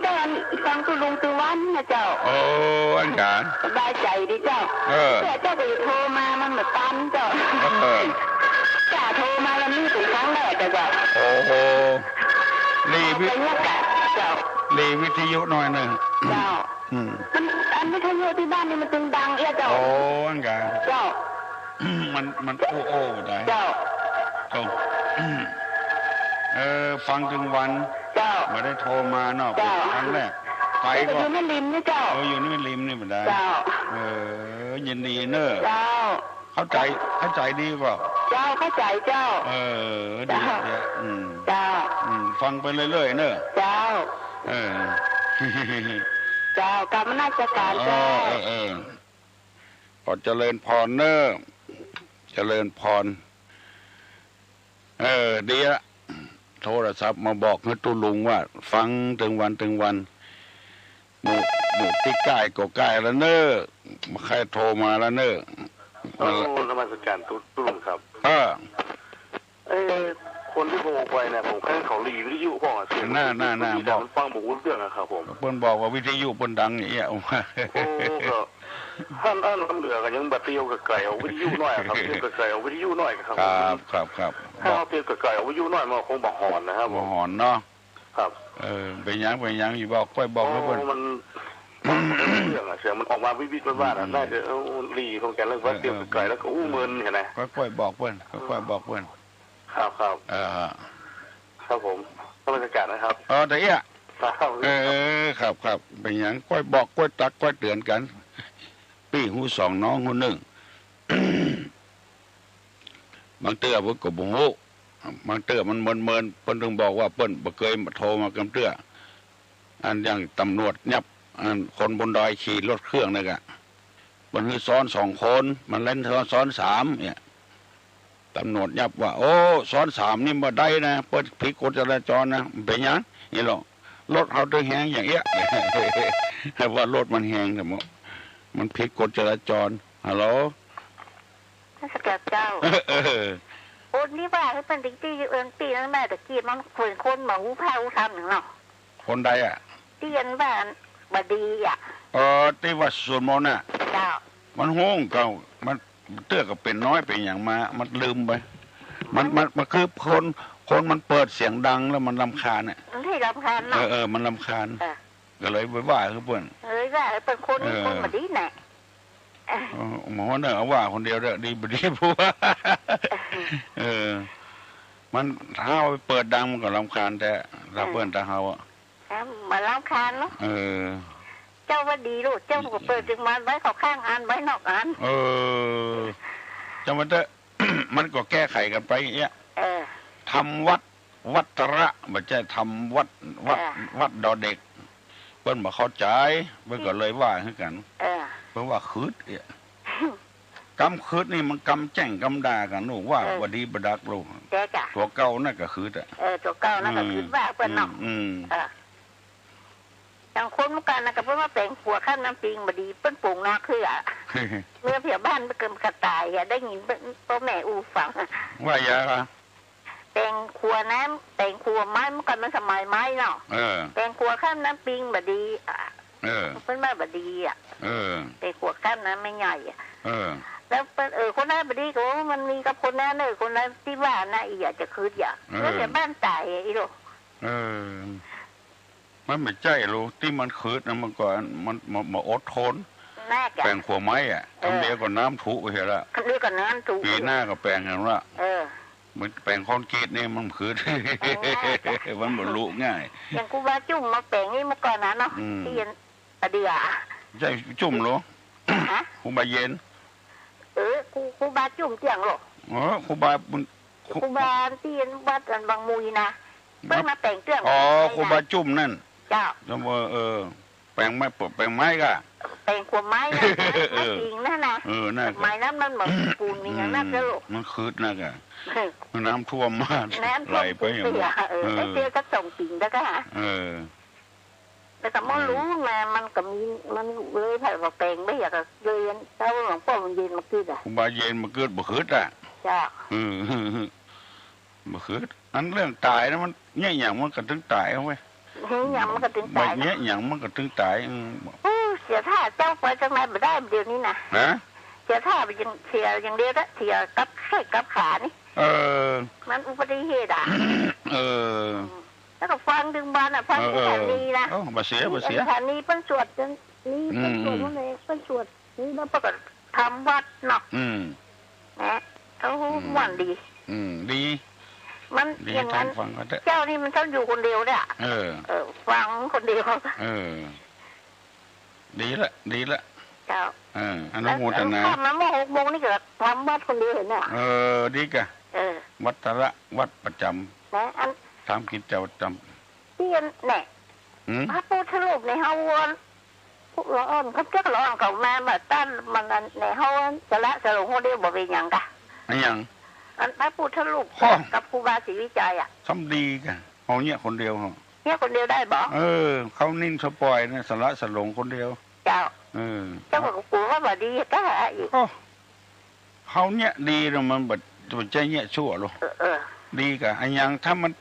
ตอนฟังตุลุงตุวันนะเจ้าโอ้อันการสบายใจดิเจ้าแต่เจ้าไปโทรมามันเหมือนตันเจ้าจ่าโทรมาแล้วนี่เป็นครั้งแรกเจ้าโอ้โหรีวิทยุหน่อยหนึ่งเจ้าอันวิทยุที่บ้านนี่มันตึงดังเจ้าโอ้อันการเจ้ามันโอ้ได้เจ้าฟังถึงวันมาได้โทรมาเนาะครั้งแรกไปก็อยู่ในริมนี่เจ้าอยู่ในริมนี่มันได้ยินดีเนอะเข้าใจดีเปล่าเจ้าเข้าใจเจ้าดีเจ้าฟังไปเรื่อยๆเนอะเจ้าเจ้ากรรมนาจการเจ้าขอเจริญพรเนอะเจริญพรดีละโทรศัพท์มาบอกให้ตุลุงว่าฟังถึงวันหมู่ที่ใกล้ก็ใกล้แล้วเนอะใครโทรมาแล้วเนอะนมัสการตุลุงครับคนที่โทรไปเนี่ยผมแค่เขารีวิทยุบอกเสียงหน้าบอกฟังบอกเรื่องนะครับผมเพิ่นบอกว่าวิทยุเพิ่นดังอย่างเงี้ยโอ้ท่านน้ำเหลือกันยังบัดเตียวกับไก่เอาวิทยุน้อยครับเตียวกับไก่เอาวิทยุน้อยครับครับถ้าเตียวกับไก่เอาวิทยุน้อยมันคงบอกหอนนะครับบอกหอนเนาะครับเป็นยังอยู่บอกค่อยบอกแล้วเพิ่นมันเรื่องเสียงมันออกมาวิดว่าได้เดี๋ยวรีตรงแกเรื่องว่าเตียวกับไก่แล้วก็อู้เมินเห็นไหมค่อยบอกเพิ่นบอกเพิ่นครับครับผมต้องบรรยากาศนะครับแต่เอี้ยครับเป็นอย่างค่อยบอกค่อยตักค่อยเตือนกันพี่หูสองน้องหูหนึ่งบางเตื้อเพิ่นก็บ่ฮู้บางเตื้อมันเมินเพิ่นถึงบอกว่าเพิ่นบ่เคยมาโทรมากำเตื้ออันอย่างตำรวจยับอันคนบนดอยขี่รถเครื่องนั่นก็มันคือซ้อน2คนมันเล่นซ้อน3เนี่ยตำรวจยับว่าโอ้ซ้อน3นี่บ่ได้นะเปิดผิดกฎจราจรนะเป็นหยังนี่หรอรถเขาถึงแหงอย่างเงี้ยแต่ว่ารถมันแหงแต่มันผิดกฎจราจรฮัลโหลท่านสกัดเจ้าโอ้นี่ว่าให้เป็นติ๊กตี้ปีนั่นแม่ตะกี้มันคนมาหูแพ้หูทำหนึ่งเนาะคนใดอ่ะที่ยันว่าบดีอ่ะที่ว่าส่วนมนต์น่ะเจ้ามันโห้งเก่ามันเตื้อก็เป็นน้อยเป็นอย่างมามันลืมไปมันคือคนมันเปิดเสียงดังแล้วมันรำคาญเนี่ยมันที่รำคาญเนาะมันรำคาญก็เลยไปว่าคือเพื่อนว่าเป็นคนบดีแน่หมอเนี่ยว่าคนเดียวเนี่ยดีบดีพูดมันถ้าไปเปิดดังมันก็รำคาญแต่เราเพื่อนตาเฮาอ่ะมารำคาญเนาะเจ้าว่าดีลูกเจ้าก็เปิดจึงมาไว้เขาข้างอันไว้นอกอันจังหวะเตมันก็แก้ไขกันไปอย่างเงี้ยทำวัดระไม่ใช่ทำวัดดอเด็กเพิ่นบอกเข้าใจเพิ่นก็เลยว่าให้กันเพราะว่าคืดเนี่ยกำคืดนี่มันกำแจ้งกำด่ากันลูกว่าบดีบดักลูกตัวเก่านั่นก็คืดอ่ะตัวเก่านั่นก็คืดว่าเพิ่นเนาะอย่างคนเมื่อก่อนนะก็เพิ่นว่าแปลงขัวข้ามน้ำปิงบดีเพิ่นปลูกนาคืออ่ะเมื่อเผียบ้านเกินกระต่ายได้ยินพ่อแม่อูฟังว่าอย่างไรแปลงขัวน้ำแปลงขัวไม้เมื่อก่อนมันสมัยไม้เนาะแปลงขัวข้ามน้ำปิงบดีเพิ่นว่าบดีอ่ะแปลงขัวข้ามน้ำไม่ใหญ่อ่ะแล้วคนนั้นบดีก็มันมีกับคนนั้นเลยคนนั้นที่ว่าน่ะอยากจะคืดอยากแล้วแต่บ้านตายอีโรมันไม่ใจรู้ที่มันคืดนะมันก่อนมันมาอดทนแปลงขัวไม้อ่ะคำเดียวก็น้ำถูกไปเหรอละคำเดียวก็น้ำถูกปีหน้าก็แปลงกันว่ามันแปลงคอนกรีตนี่มันคืดมันบรรลุง่ายอย่างกูว่าจุ่มมาแปลงนี่เมื่อก่อนนะเนาะที่ยันอดีต ใช่จุ่มหรอครูบาเย็นครูบาจุ่มเตียงหรอครูบาครูบาที่วัดบางมุยนะเพิ่งมาแต่งเตียงครูบาจุ่มนั่นเจ้าแปลงไม้แปลงไม้ก็แปลงขวดไม้นะไม่จริงนะไม้นั้นมันเหมือนปูนนี่นะจะลูกมันคืดนะกะน้ำท่วมมากไหลไปอย่างนี้เตี้ยก็ส่งปิ่งแล้วก็แต่ก็ไม่รู้นะมันก็มีมันเลยผ่านมาแปลงไม่อยากเลยเจ้าหลวงพ่อมันเย็นมาขึ้นครูบาเย็นมาเกิดบ่คืดอ่ะจ้าบ่คืดอันเรื่องตายนะมันเนี่ยอย่างมันก็ถึงตายเอาไว้อย่างมันก็ถึงตายเนี่ยอย่างมันก็ถึงตายเสียท่าเจ้าไปจังไรไม่ได้เดี๋ยวนี้นะเสียท่าไปยังเสียอย่างเดียวละเสียกับแค่กับขานี่มันอุบัติเหตุแล้วก็ฟังดึงบ้านฟังสถานีนะมาเสียสถานีเพิ่นสวดนี่เพิ่นสวดนั่นเองเพิ่นสวดนี่แล้วปรากฏทำวัดเนาะนะเขาหวานดีดีมันอย่างนั้นเจ้านี่มันต้องอยู่คนเดียวเนี่ยฟังคนเดียวดีละเจ้าอนุโมทนาทำมาเมื่อ6 โมงนี่เกิดทำวัดคนเดียวเห็นเนี่ยดีกะวัดตระวัดประจำนะอันทำกิจประจำที่เนี่ยพระพุทธรูปในเฮาวนพวกเราเขาเจ้าร้อนเขามาแบบตั้นมันในเฮาจะละสลงคนเดียวบอกเป็นอย่างกะอย่างอันพระพุทธรูปกับครูบาศรีวิจัยทำดีกันเขาเนี่ยคนเดียวเนี่ยคนเดียวได้บอกเขานิ่งสปอยนะสละสลงคนเดียวเจ้าเจ้าบอกกูว่าแบบดีก็หาอีกเขาเนี่ยดีแล้วมันแบบตัวใจเนี่ยชั่วหรอดีกันอันยังถ้ามัน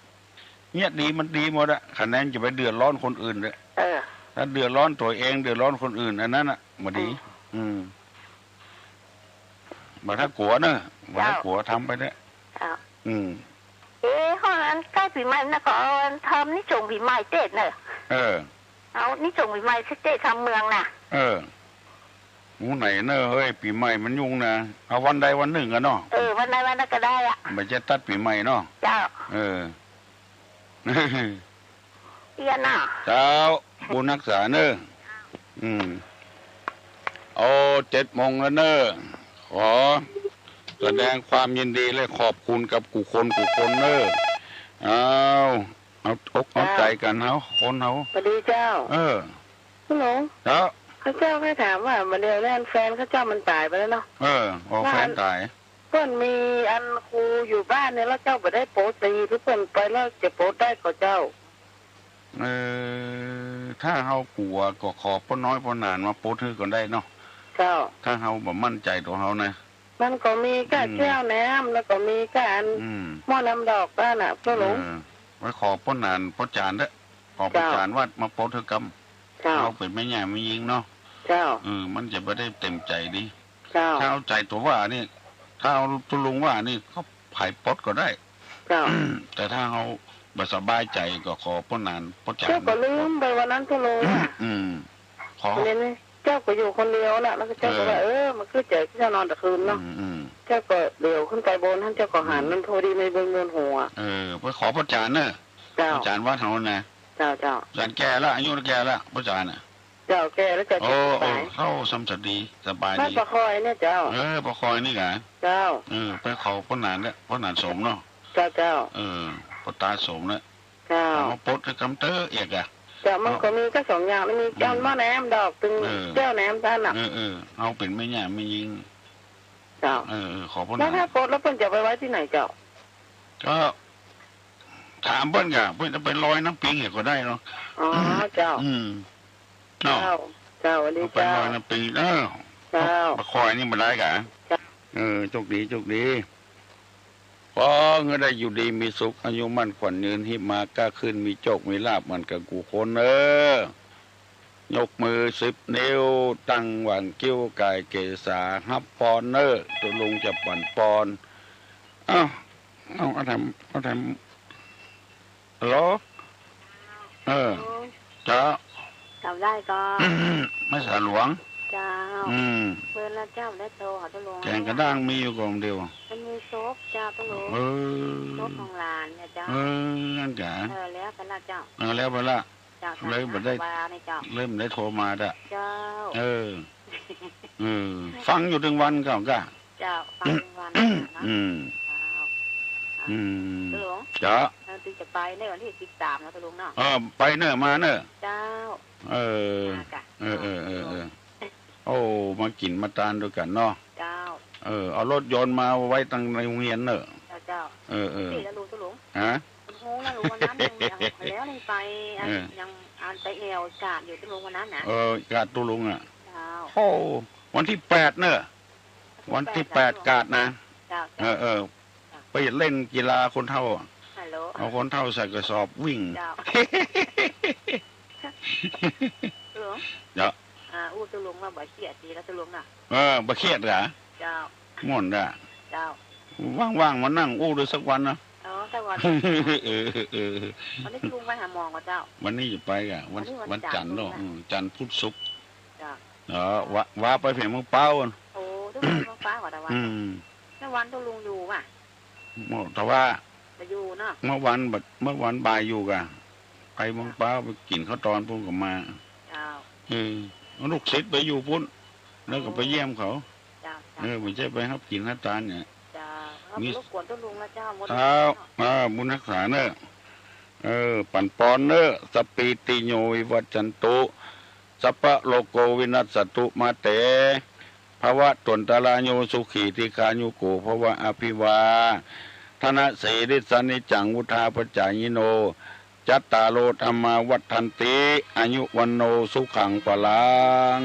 เนี่ยดีมันดีหมดอะคะแนนจะไปเดือดร้อนคนอื่นเลยถ้าเดือดร้อนตัวเองเดือดร้อนคนอื่นอันนั้นอะมาดีมาถ้ากลัวเนอะมาถ้ากลัวทำไปเนี่ยห้องนั้นใกล้ปีใหม่นะก็ทำนิจงปีใหม่เจ็ดเนอะเอานิจงปีใหม่เจ็ดทำเมืองน่ะงูไหนเนอะเฮ้ยปีใหม่มันยุ่งนะเอาวันใดวันหนึ่งกันเนาะวันใดวันนั้นก็ได้อะไม่จะตัดปีใหม่เนาะเจ้าเอียนน่ะเจ้าบุญรักษาเนอะ7 โมงแล้วเนอะขอแสดงความยินดีและขอบคุณกับกุคนเนอะเอาอกเอาใจกันคนสวัสดีเจ้าฮัลโหลเขาเจ้าให้ถามว่ามาเดียวแล่นแฟนเขาเจ้ามันตายไปแล้วเนาะแฟนตายเพื่อนมีอันครูอยู่บ้านเนี่ยแล้วเจ้าไปได้โพสต์ตีทุกคนไปแล้วจะโพสต์ได้ก็เจ้าถ้าเฮากลัวก็ขอป้นน้อยป้นนานมาโพสต์ให้ก่อนได้เนาะเจ้าถ้าเฮาแบบมั่นใจตัวเฮานะมันก็มีก้าแก้วน้ำแล้วก็มีการหม้อน้ำดอกบ้านอ่ะพ่อหลวงไว้ขอป้นนานป้นจานเด้อขอป้นจานว่ามาโพสต์เธอกรรมเราเป็นไม่ใหญ่ไม่ยิงเนาะเจ้ามันจะไม่ได้เต็มใจดีเจ้าถ้าเอาใจตัวว่านี่ถ้าเอาตัวลุงว่านี่เขาผ่ายปดก็ได้เจ้าแต่ถ้าเขาบ่สบายใจก็ขอป้นนานป้นจานเจ้าก็ลืมไปวันนั้นพ่อหลวงขอเจ้าก็อยู่คนเดียวน่ะแล้วก็เจ้าก็ว่ามันคือเจอเจ้านอนแต่คืนเนาะเจ้าก็เดี๋ยวขึ้นไปบนท่านเจ้าก็หันมันพอดีไม่เบิ่งบนหัวไปขอป้นจานเนอะป้นจานว่าเขานะเจ้าจานแก่แล้วอายุแก่แล้วป้นจานน่ะเจ้าแก่แล้วจะเข้าสมสดีสบายดีประคอยเนี่ยเจ้าประคอยนี่ไงเจ้าไปขอป้นนานเนี่ยป้นนานสมเนาะเจ้าป้นตาสมเนี่ยเจ้ามาปดกำเตอเอกอะเจ้ามันก็มีก็2 อย่างมีเจ้าหม้อแหนมดอกตึงเจ้าแหนมท่านอ่ะเอาเป็นไม่ใหญ่ไม่ยิงเจ้าขอป้นแล้วถ้าปดแล้วเพิ่นจะไปไว้ที่ไหนเจ้าก็ถามเพิ่นกะเพิ่นจะไปลอยน้ำปิงก็ได้เนาะเจ้าเจ้าวันนี้เจ้าไปลอยน้ำปิงเจ้าประคอยนี่มาได้กะโชคดีพอเงินได้อยู่ดีมีสุขอายุมั่นขวัญยืนหิมาก้าขึ้นมีโชคมีลาภมันกับกูคนยกมือ10 นิ้วตั้งหวานกิ้วกายเกษาฮับปอนตัวลุงจะปั่นปอนเอาทำฮัลโหลจ้าจำได้ก็ไม่สาหลวงเจ้าเพื่อนแล้วเจ้าได้โทรหาตัวลุงแกงกระด้างมีอยู่กล่องเดียวมันมีโซฟเจ้าตัวลุงโซฟของหลานเนี่ยเจ้านั่นกะแล้วไปละเจ้าแล้วไปละเลยไม่ได้โทรมาเจ้า ฟังอยู่ถึงวันก็เจ้าฟังถึงวันตลุงจ้าถึงจะไปในวันที่13นะตลุงเนาะไปเนอะมาเนอะเจ้าโอ้มากินมาทานด้วยกันเนาะเจ้าเอารถยนต์มาไว้ตั้งในโรงเรียนเนอะเจ้านี่แล้วลุงตลุงโอ้แล้วลุงวันนั้นแล้วนี่ไปยังไปแอวกาดอยู่ตลุงวันนั้นนะกาดตลุงโอ้วันที่8เนอะวันที่8กาดนะไปเล่นกีฬาคนเท่าเอาคนเท่าใส่กระสอบวิ่งหลวงอู้ตลุงมาบ่เครียดดีแล้วตลุงน่ะบ่เครียดเหรอเจ้าม่วนด่ะเจ้าว่างๆมานั่งอู้ด้วยสักวันนะสักวันวันนี้ตลุงไปหาหมอก่อนเจ้าวันนี้จะไปอ่ะวันจันทร์เนาะจันทร์พุธศุกร์ว่าไปเพียงมังเป้าโอ้ตลุงมังเป้าก่อนแต่วันแล้ววันตลุงอยู่ป่ะแต่ว่าอยู่เนาะเมื่อวันบ่ายอยู่กันไปมังเป้าไปกินข้าวตอนพุ่งกลับมาลูกศิษย์ไปอยู่พุ่นแล้วก็ไปเยี่ยมเขาไม่ใช่ไปครับกินฮัตตาเนี่ยมีลูกกวนต้นลุงนะเจ้าบุญรักษาเนอะปั่นปอนเนอะสปีติโยวิวัจจันตุสัพพะโลโกวินัสสตุมาเตภวะตนตาลาโยสุขีติคายุโกภวะอภิวาธนะเสริสนิจังวุธาปจายโนจัตตาโลธรรมาวัฏันติอายุวันโนสุขังปลัง